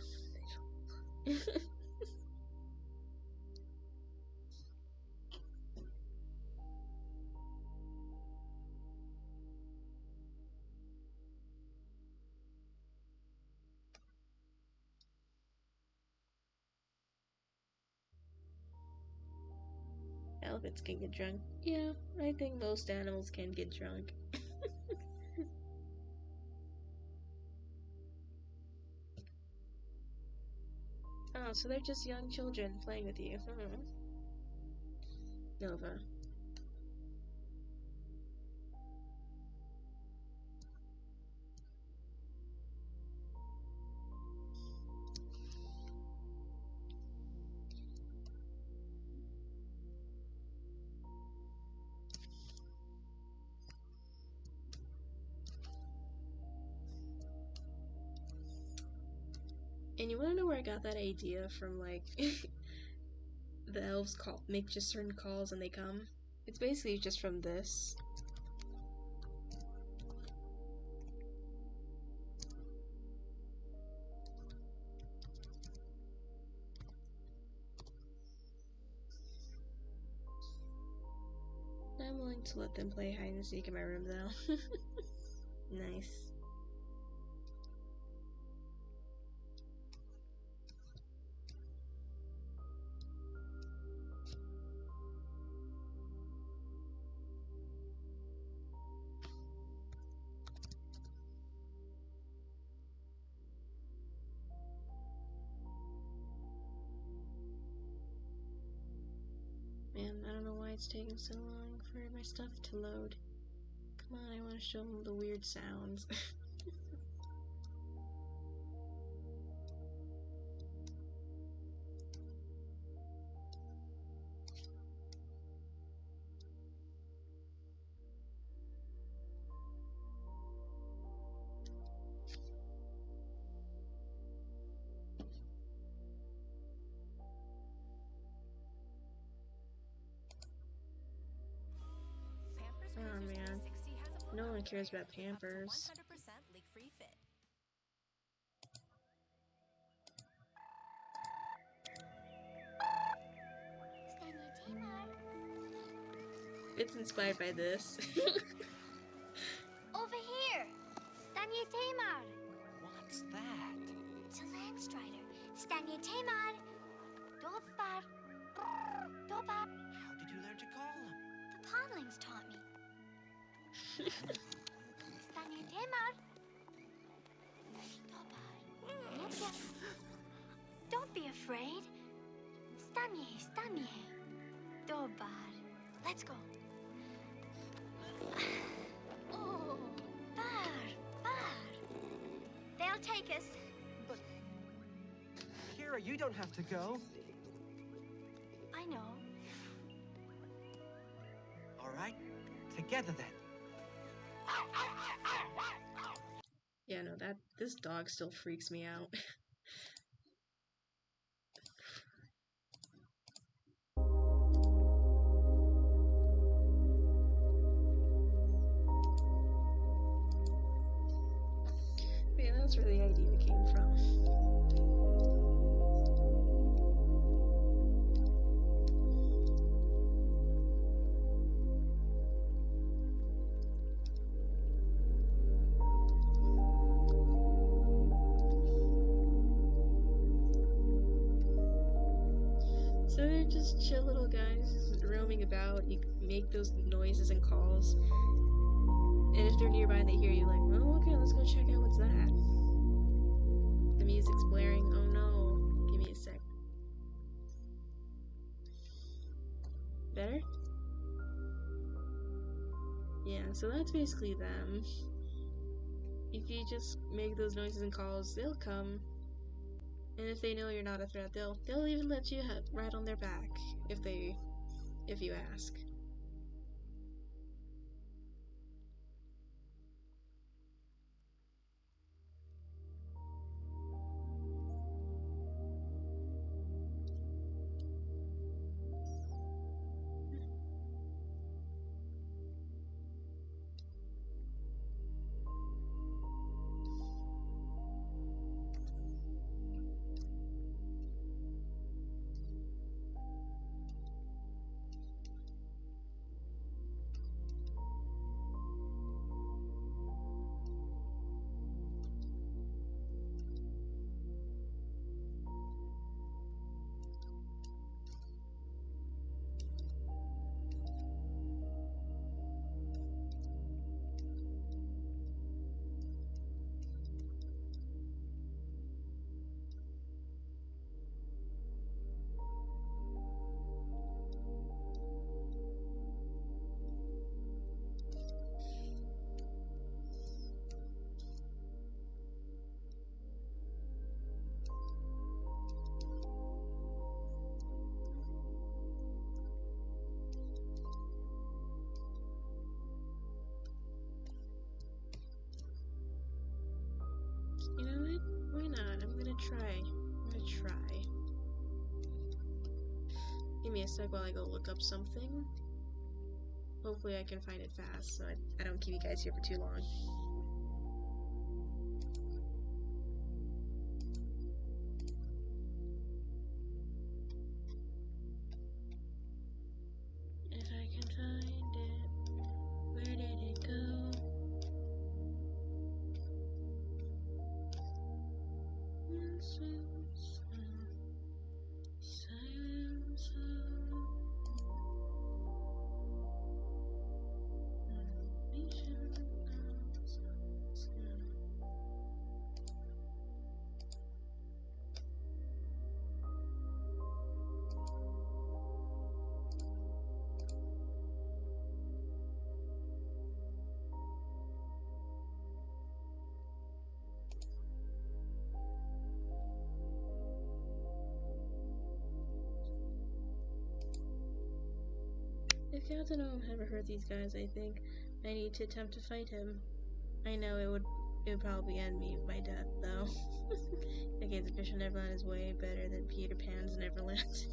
A: Elephants can get drunk. Yeah, I think most animals can get drunk. Oh, so they're just young children playing with you. Nova. And you wanna know where I got that idea from, like, the elves make just certain calls and they come? It's basically just from this. I'm willing to let them play hide and seek in my room, though. Nice. Man, I don't know why it's taking so long for my stuff to load. Come on, I want to show them the weird sounds. Oh man, no one cares about Pampers. It's inspired by this.
D: Over here! Stanje Tamar!
E: What's that?
D: It's a land strider. Stanje Tamar! Dobar! Dobar!
E: How did you learn to call him?
D: The pondlings taught me. Stanje Tamar! Dobar! Nepia! Don't be afraid. Stanje. Dobar. Let's go. Oh, Bar. They'll take us.
E: But Kira, you don't have to go.
D: I know.
E: All right, together then.
A: Yeah, no, this dog still freaks me out. Man, that's where the idea came from. So they're just chill little guys roaming about. You make those noises and calls. And if they're nearby and they hear you, like, oh, okay, let's go check out what's that. The music's blaring. Oh no. Give me a sec. Better? Yeah, so that's basically them. If you just make those noises and calls, they'll come. And if they know you're not a threat, they'll even let you ride on their back if you ask. You know what? Why not? I'm gonna try. Give me a sec while I go look up something. Hopefully I can find it fast so I don't keep you guys here for too long. If I can find it, where did it go? Silence. If Captain Ohm ever hurt these guys, I think I need to attempt to fight him. I know it would probably end me by death, though. Okay, the Fish in Neverland is way better than Peter Pan's Neverland.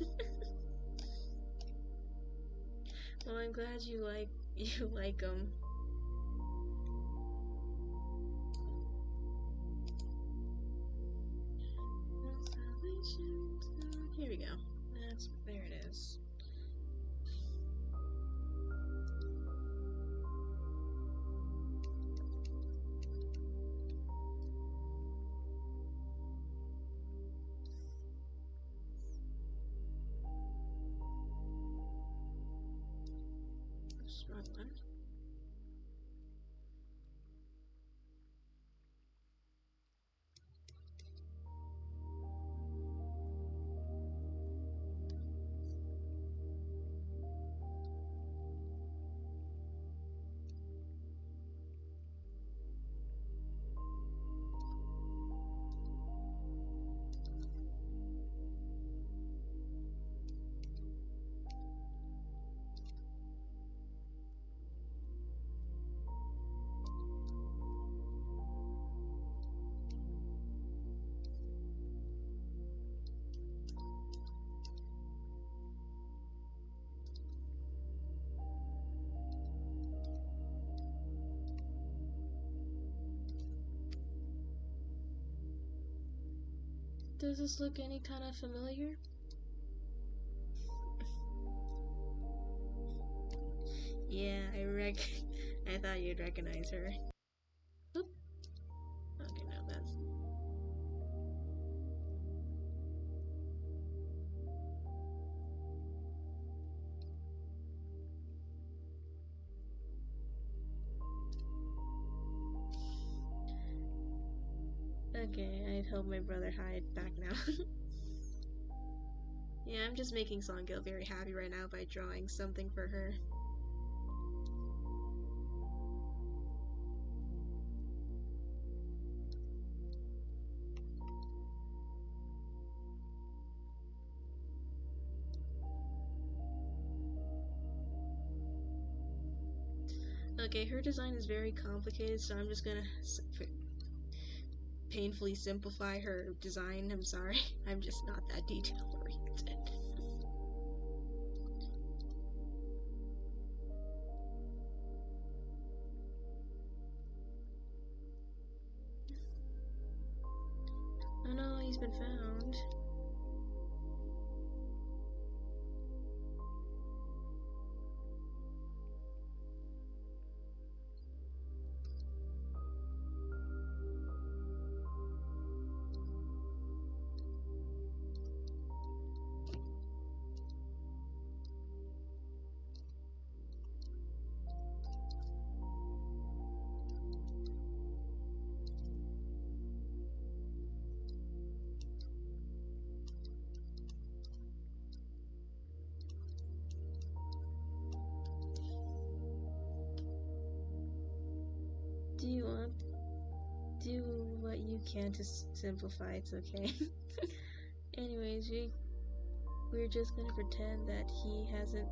A: Well, I'm glad you like them. Here we go. There it is. Wrong one. Does this look any kind of familiar? Yeah, I thought you'd recognize her. Oop. Okay, no, that's... Okay, I'd hope my brother hide back now. Yeah, I'm just making Songil very happy right now by drawing something for her. Okay, her design is very complicated, so I'm just gonna painfully simplify her design. I'm sorry. I'm just not that detail oriented. Oh no, he's been found. Do what you can to simplify. It's okay. Anyways, we're just gonna pretend that he hasn't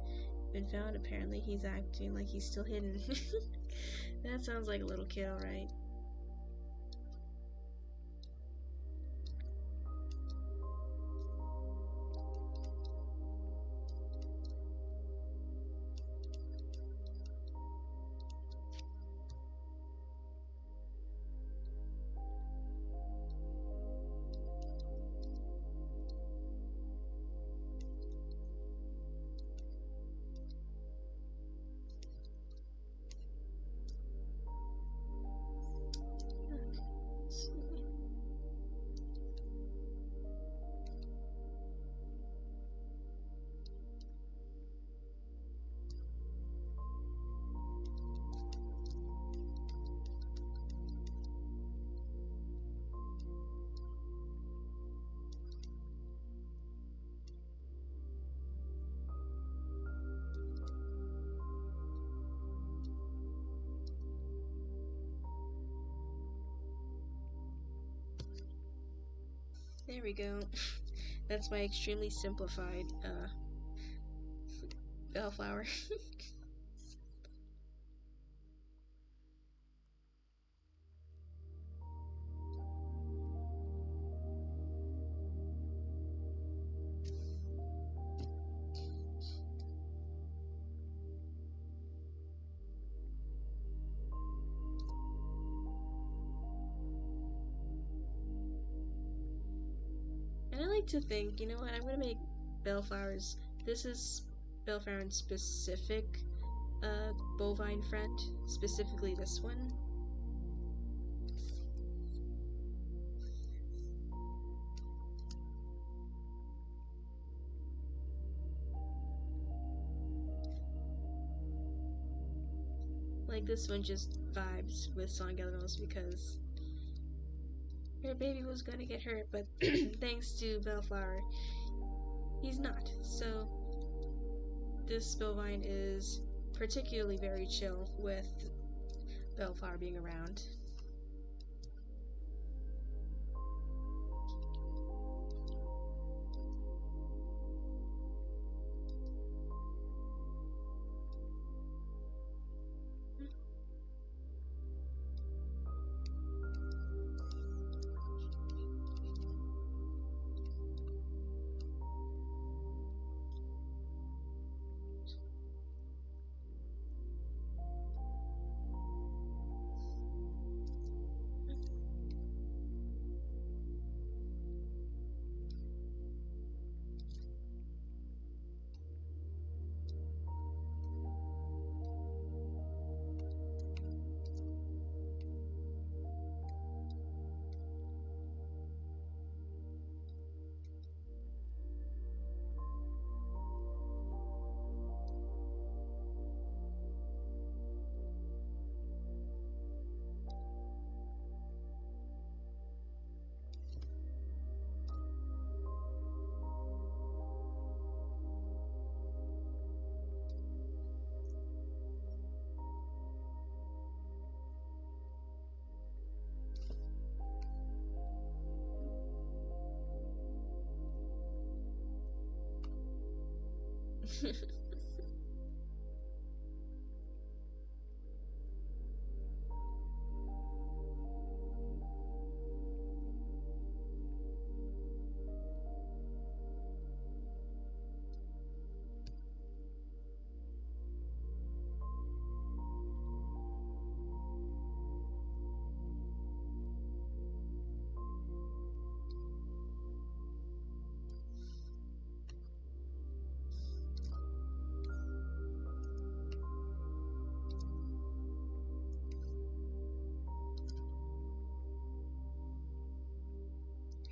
A: been found. Apparently, he's acting like he's still hidden. That sounds like a little kid, alright. There we go. That's my extremely simplified bellflower. And I like to think, you know what, I'm gonna make bellflowers. This is Bellflower's specific bovine friend, specifically this one. Like, this one just vibes with Songel because your baby was gonna get hurt, but thanks to Bellflower, he's not. So this bovine is particularly very chill with Bellflower being around.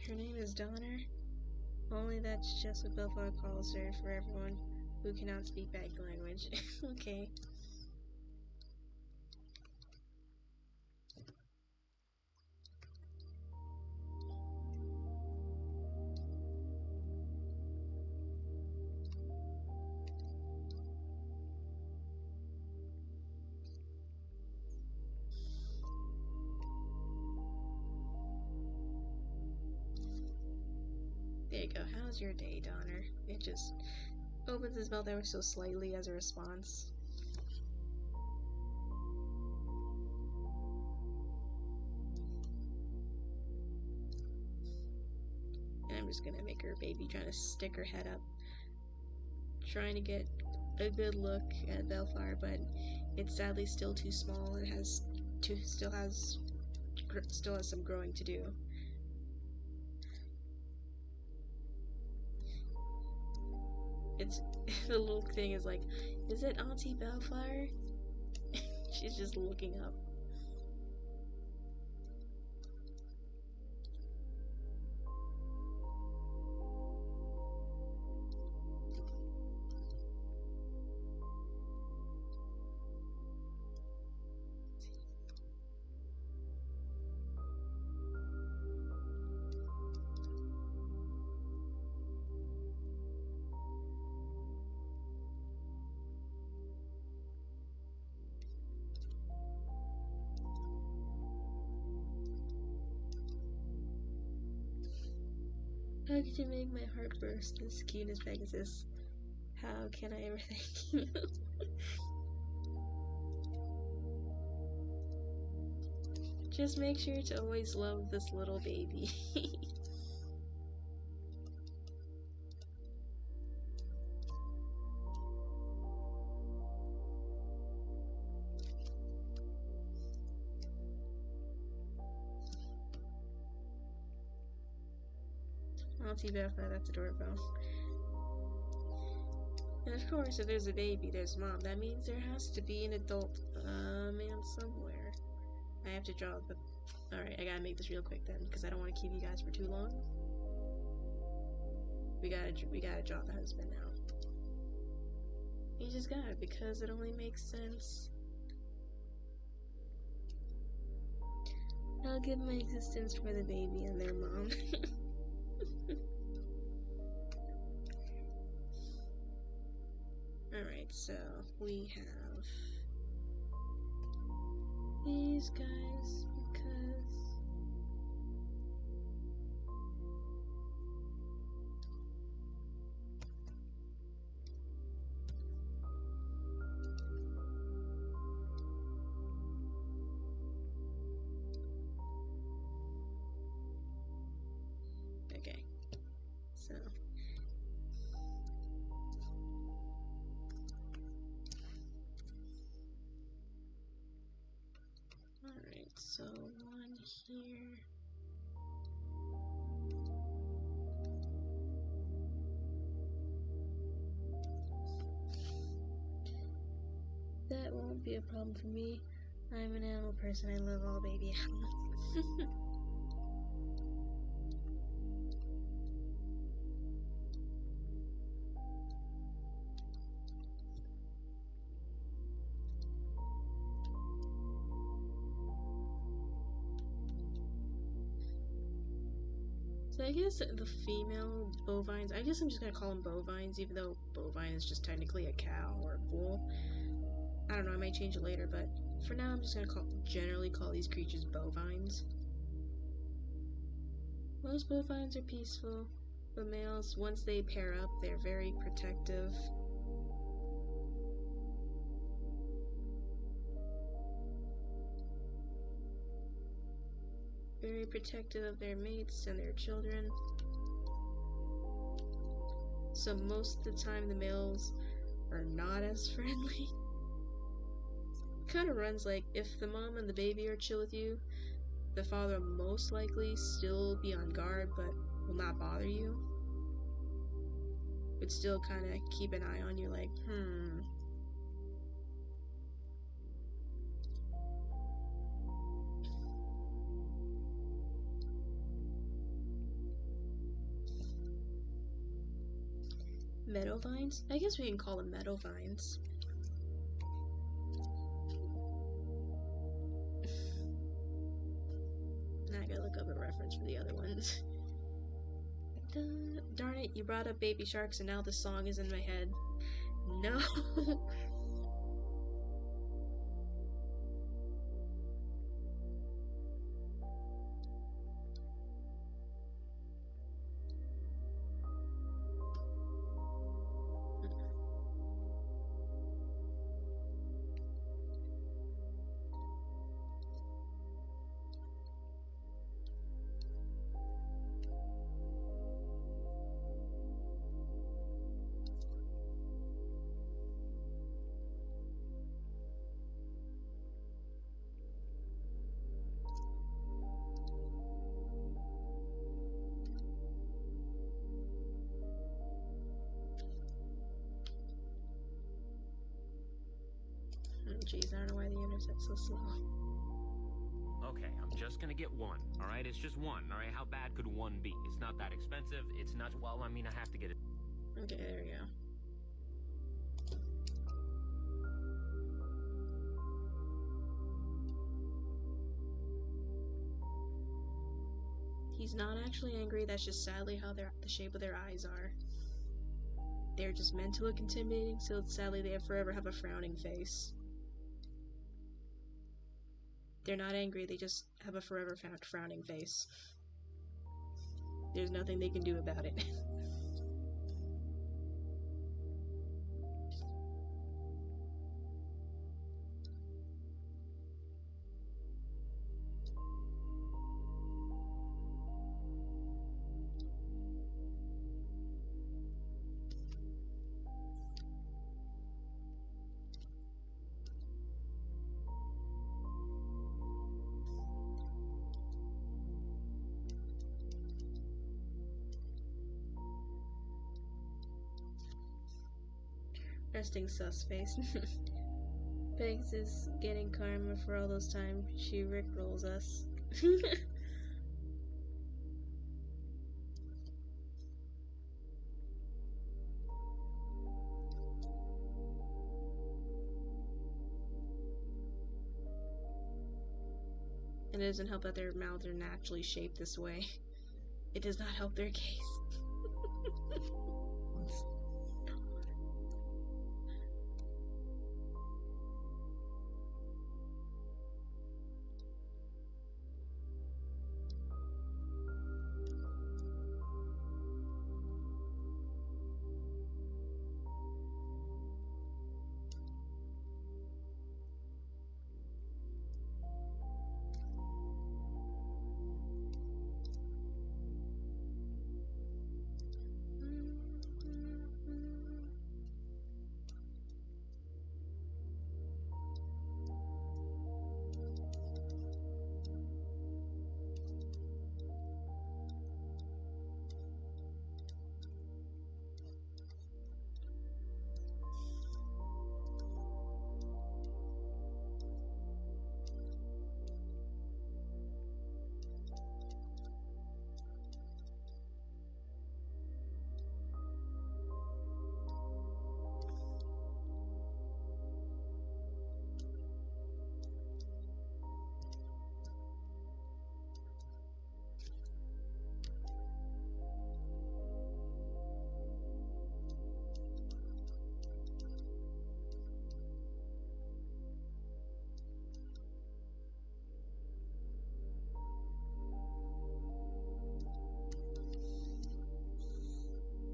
A: Her name is Donner. Only that's just what Belfar calls her for everyone who cannot speak bag language. Okay. There you go. How's your day, Donner? It just opens his mouth ever so slightly as a response. And I'm just gonna make her a baby, trying to stick her head up, trying to get a good look at Belfar, but it's sadly still too small and still has some growing to do. It's the little thing is like, is it Auntie Belfar? She's just looking up. How could you make my heart burst, Miss cute as Pegasus? How can I ever thank you? Just make sure to always love this little baby. Auntie Belfar, that's adorable. And of course, if there's a baby, there's mom. That means there has to be an adult man somewhere. I have to draw the... Alright, I gotta make this real quick then, because I don't want to keep you guys for too long. We gotta draw the husband now. You just gotta, because it only makes sense. I'll give my existence for the baby and their mom. Alright, so we have these guys because okay, so alright, so one here. That won't be a problem for me. I'm an animal person. I love all baby animals. So I guess the female bovines, I guess I'm just gonna call them bovines, even though bovine is just technically a cow or a bull. I don't know, I might change it later, but for now I'm just gonna generally call these creatures bovines. Most bovines are peaceful, but males, once they pair up, they're very protective. very protective of their mates and their children. So most of the time the males are not as friendly. Kind of runs like, if the mom and the baby are chill with you, the father will most likely still be on guard but will not bother you. But still kind of keep an eye on you like, Meadow vines? I guess we can call them meadow vines. Now I gotta look up a reference for the other ones. Darn it, you brought up baby sharks and now the song is in my head. No! Jeez, I don't know why the internet's so slow.
F: Okay, I'm just gonna get one, alright? It's just one, alright? How bad could one be? It's not that expensive, it's not, well, I mean, I have to get it.
A: Okay, there we go. He's not actually angry, that's just sadly how the shape of their eyes are. They're just meant to look intimidating, so sadly they forever have a frowning face. They're not angry, they just have a forever frowning face. There's nothing they can do about it. Resting sus face. Pegs is getting karma for all those times she rickrolls us. And it doesn't help that their mouths are naturally shaped this way. It does not help their case.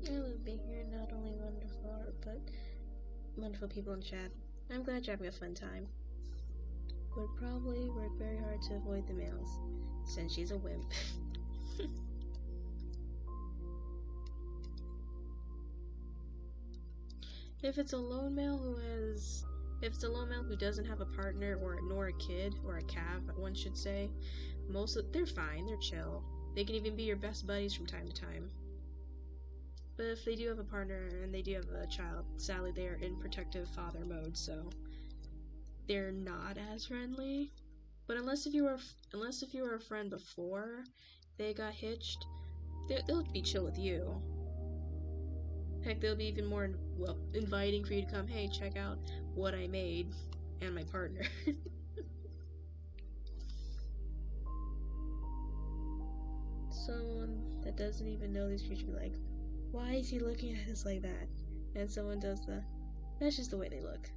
A: I love being here, not only wonderful art, but wonderful people in chat. I'm glad you're having a fun time. would probably work very hard to avoid the males, since she's a wimp. If it's a lone male who doesn't have a partner nor a kid or a calf, one should say, they're fine, they're chill. They can even be your best buddies from time to time. But if they do have a partner and they do have a child, sadly they are in protective father mode, so they're not as friendly. But unless if you were a friend before they got hitched, they'll be chill with you. Heck, they'll be even more inviting for you to come. Hey, check out what I made and my partner. Someone that doesn't even know these creatures be like, why is he looking at us like that? And someone does that's just the way they look.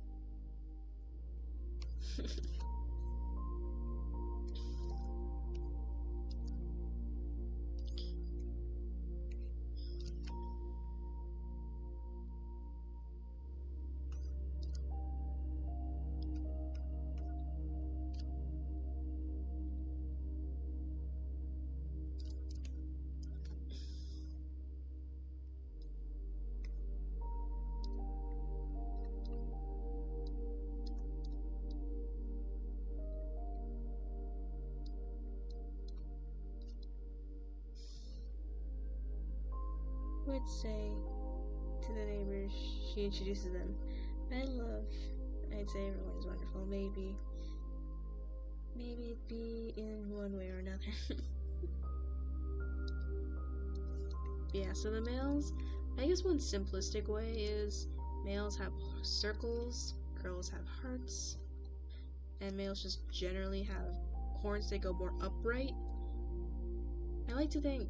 A: Would say to the neighbors, she introduces them. I'd say everyone is wonderful. Maybe it'd be in one way or another. Yeah, so the males, I guess one simplistic way is males have circles, girls have hearts, and males just generally have horns that go more upright. I like to think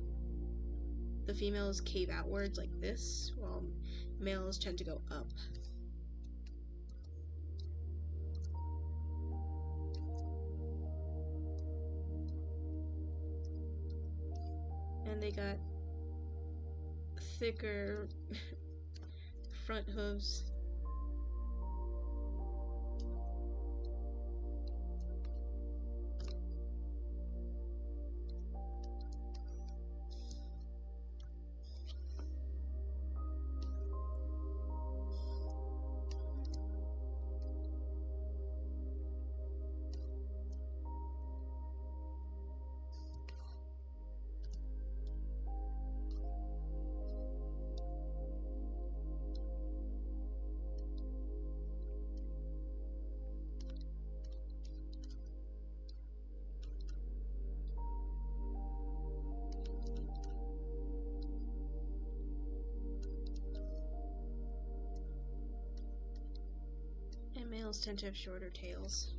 A: the females cave outwards like this, while males tend to go up. And they got thicker front hooves. And males tend to have shorter tails.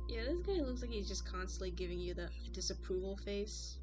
A: Yeah, this guy looks like he's just constantly giving you the disapproval face.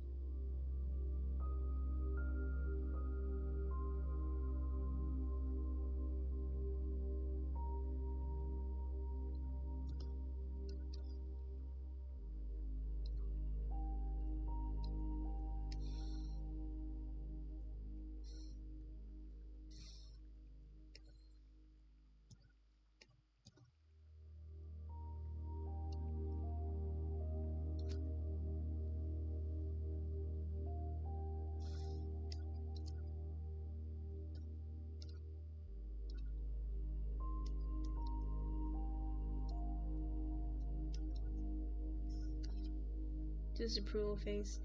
A: Disapproval face,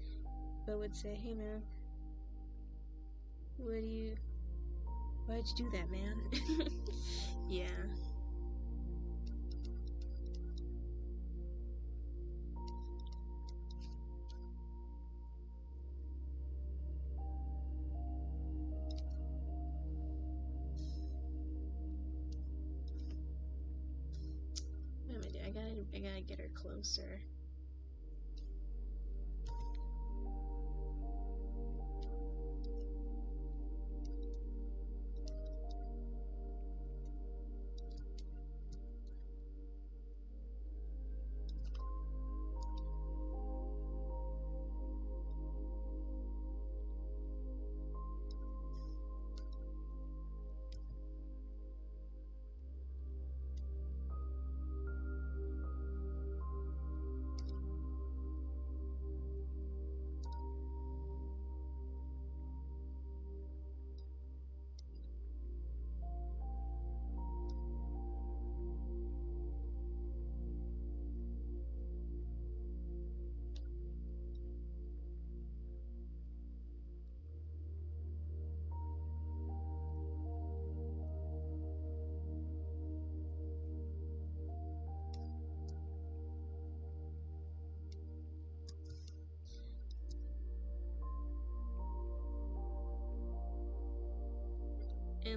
A: but would say, hey man, why'd you do that, man? Yeah. What am I doing? I gotta get her closer.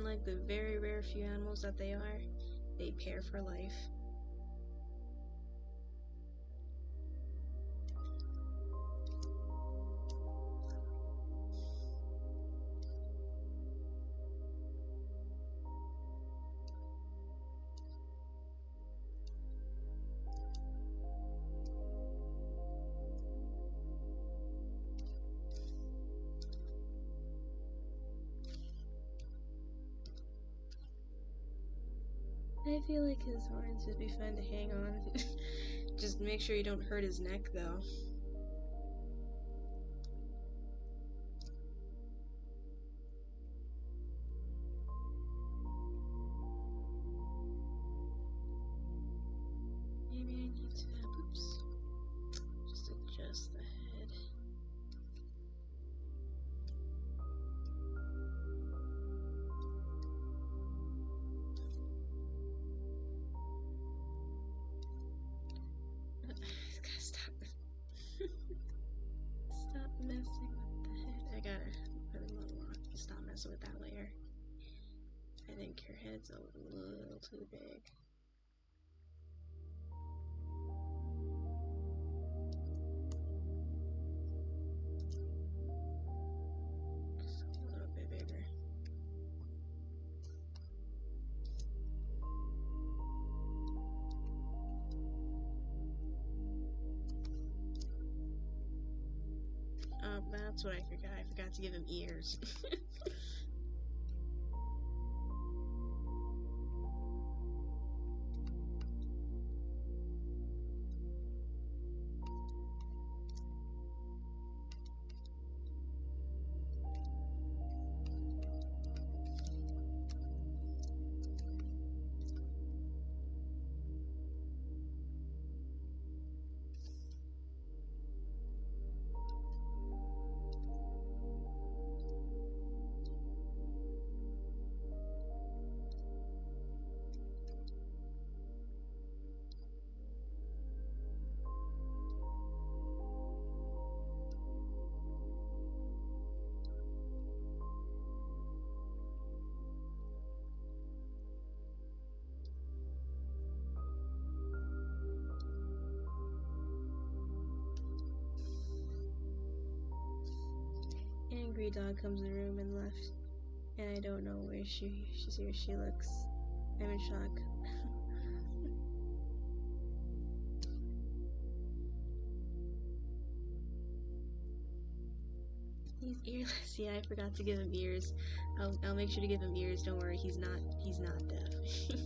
A: even like the very rare few animals that they are, they pair for life. I feel like his horns would be fun to hang on. Just make sure you don't hurt his neck, though. Maybe I need to, oops, just adjust the head. Gotta stop. Stop messing with the head. I gotta put a little on. Stop messing with that layer. I think your head's a little too big. Just a little bit bigger. Oh, that's what I forgot. I forgot to give him ears. Angry dog comes in the room and left, and I don't know where she's here. She looks. I'm in shock. He's earless. Yeah, I forgot to give him ears. I'll make sure to give him ears. Don't worry, he's not deaf.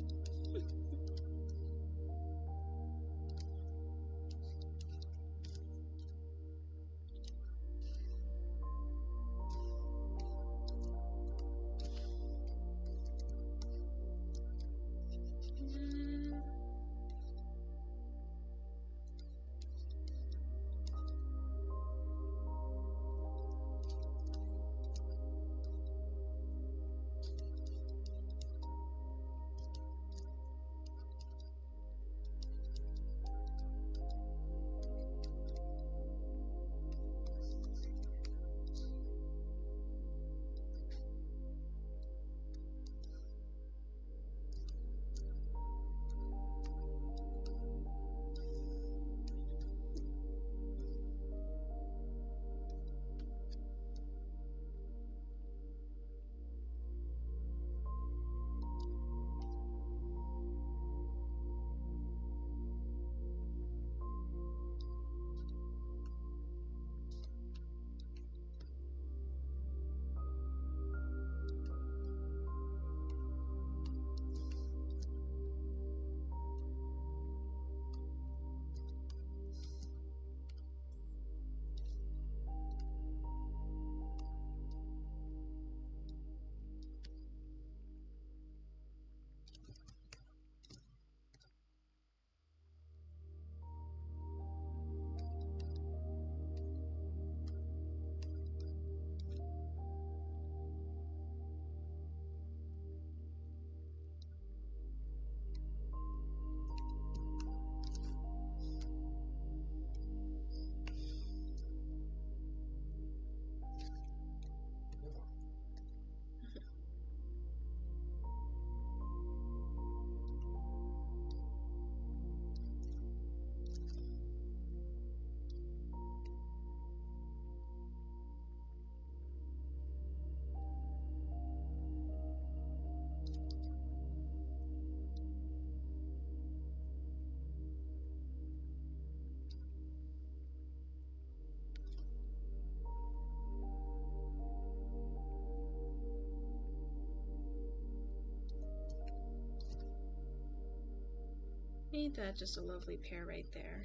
A: Ain't that just a lovely pair right there?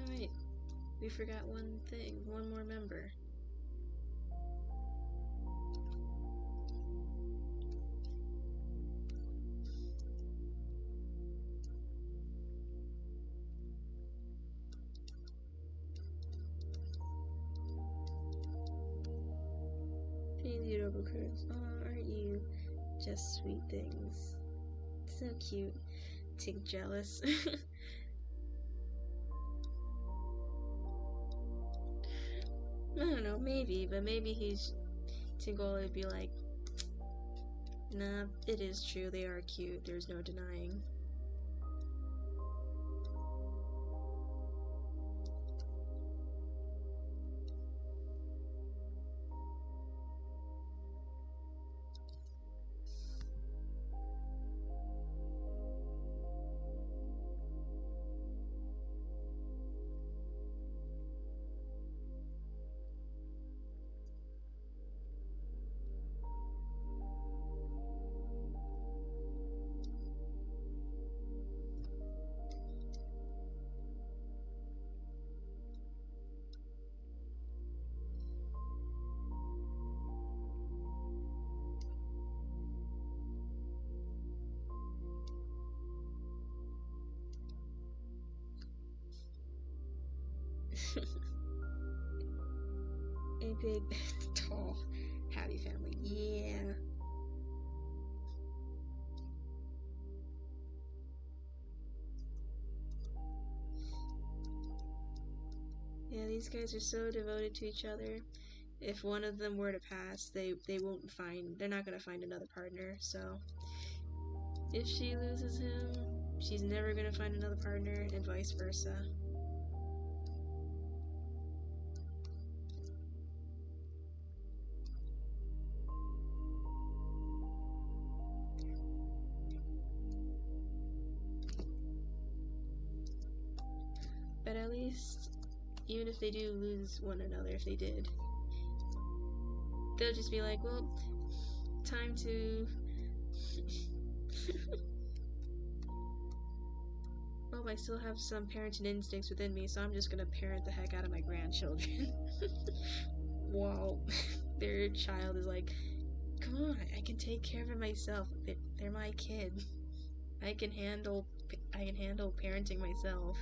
A: Alright, we forgot one thing, one more member. Daily Robocruise, oh, aren't you just sweet things? So cute. Tink jealous. I don't know, maybe, but maybe Tingola would be like, nah, it is true, they are cute, there's no denying. A big, tall, happy family. Yeah. Yeah, these guys are so devoted to each other. If one of them were to pass, they're not gonna find another partner, so if she loses him, she's never gonna find another partner, and vice versa. But at least, even if they do lose one another, if they did, they'll just be like, well, time to... Oh, I still have some parenting instincts within me, so I'm just gonna parent the heck out of my grandchildren. While their child is like, come on, I can take care of it myself. They're my kid. I can handle parenting myself.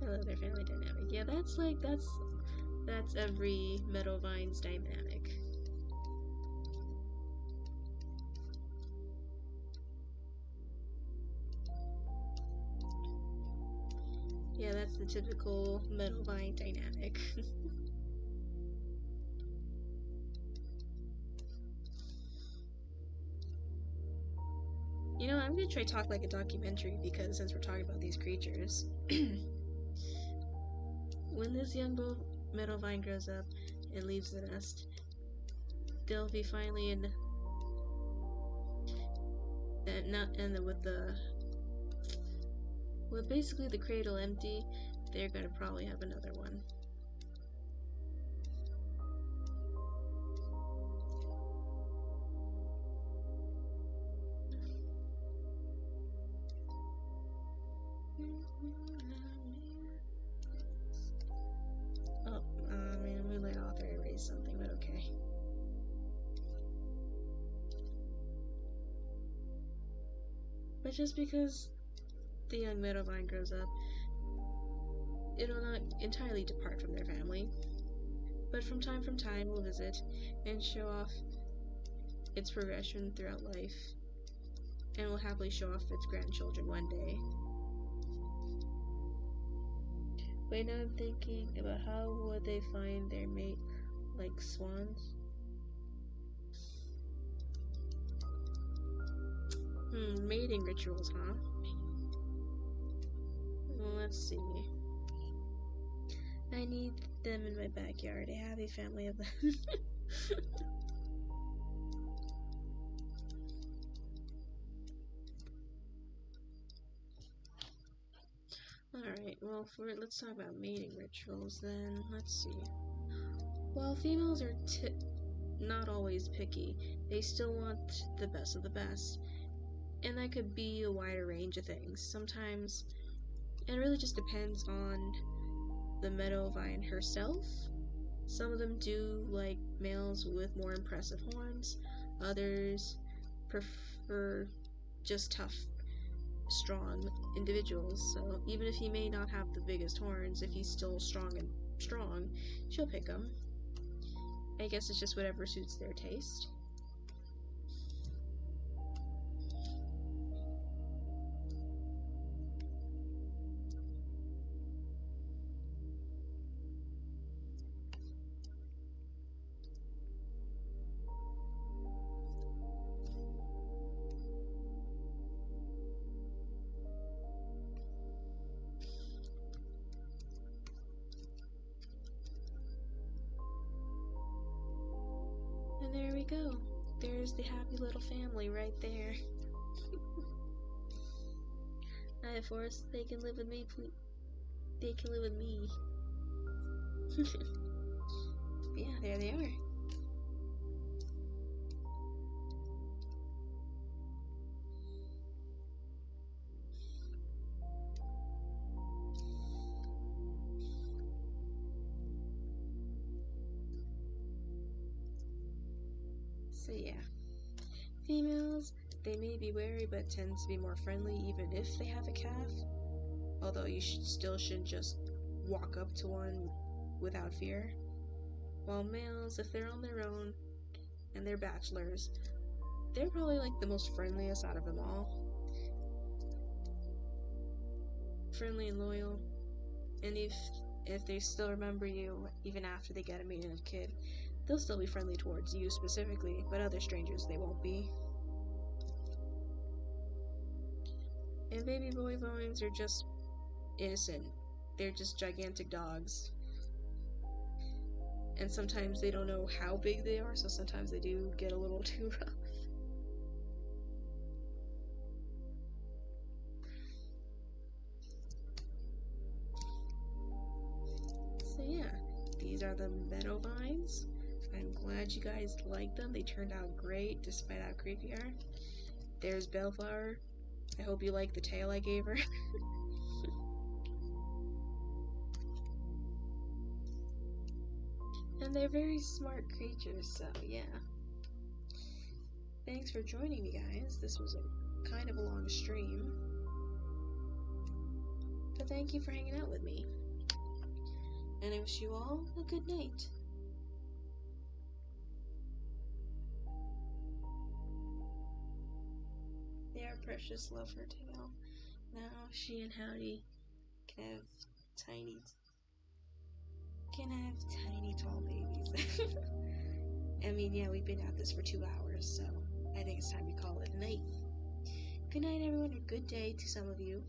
A: I love their family dynamic. Yeah, that's every Meadowvine's dynamic. Yeah, that's the typical Meadowvine dynamic. You know, I'm gonna try talk like a documentary because since we're talking about these creatures, when this young Meadowvine grows up and leaves the nest, they'll be finally in, with basically the cradle empty, they're gonna probably have another one. Oh, man, we let author erase something, but okay. But just because the young Meadowvine grows up, it'll not entirely depart from their family, but from time will visit and show off its progression throughout life, and will happily show off its grandchildren one day. Wait, now I'm thinking about how would they find their mate, like swans? Mating rituals, huh? Well, let's see. I need them in my backyard. A happy family of them. Alright, well, let's talk about mating rituals then. Let's see. While females are not always picky, they still want the best of the best. And that could be a wider range of things. Sometimes it really just depends on the Meadowvine herself. Some of them do like males with more impressive horns. Others prefer just tough, strong individuals. So even if he may not have the biggest horns, if he's still strong, she'll pick him. I guess it's just whatever suits their taste. And there we go. There's the happy little family right there. Alright, Forrest, they can live with me, please. They can live with me. Yeah, there they are. So yeah, females, they may be wary but tend to be more friendly even if they have a calf, although you shouldn't just walk up to one without fear. While males, if they're on their own and they're bachelors, they're probably like the most friendliest out of them all. Friendly and loyal, and if they still remember you even after they get a maiden kid, they'll still be friendly towards you specifically, but other strangers they won't be. And baby boy vines are just innocent. They're just gigantic dogs. And sometimes they don't know how big they are, so sometimes they do get a little too rough. So yeah, these are the Meadowvines. I'm glad you guys liked them. They turned out great despite how creepy they are. There's Bellflower. I hope you like the tail I gave her. And they're very smart creatures, so yeah. Thanks for joining me, guys. This was a kind of a long stream. But thank you for hanging out with me. And I wish you all a good night. They are precious, love her tail. Now she and Howdy can have tiny tall babies. I mean, yeah, we've been at this for 2 hours, so I think it's time we call it a night. Good night, everyone, or good day to some of you.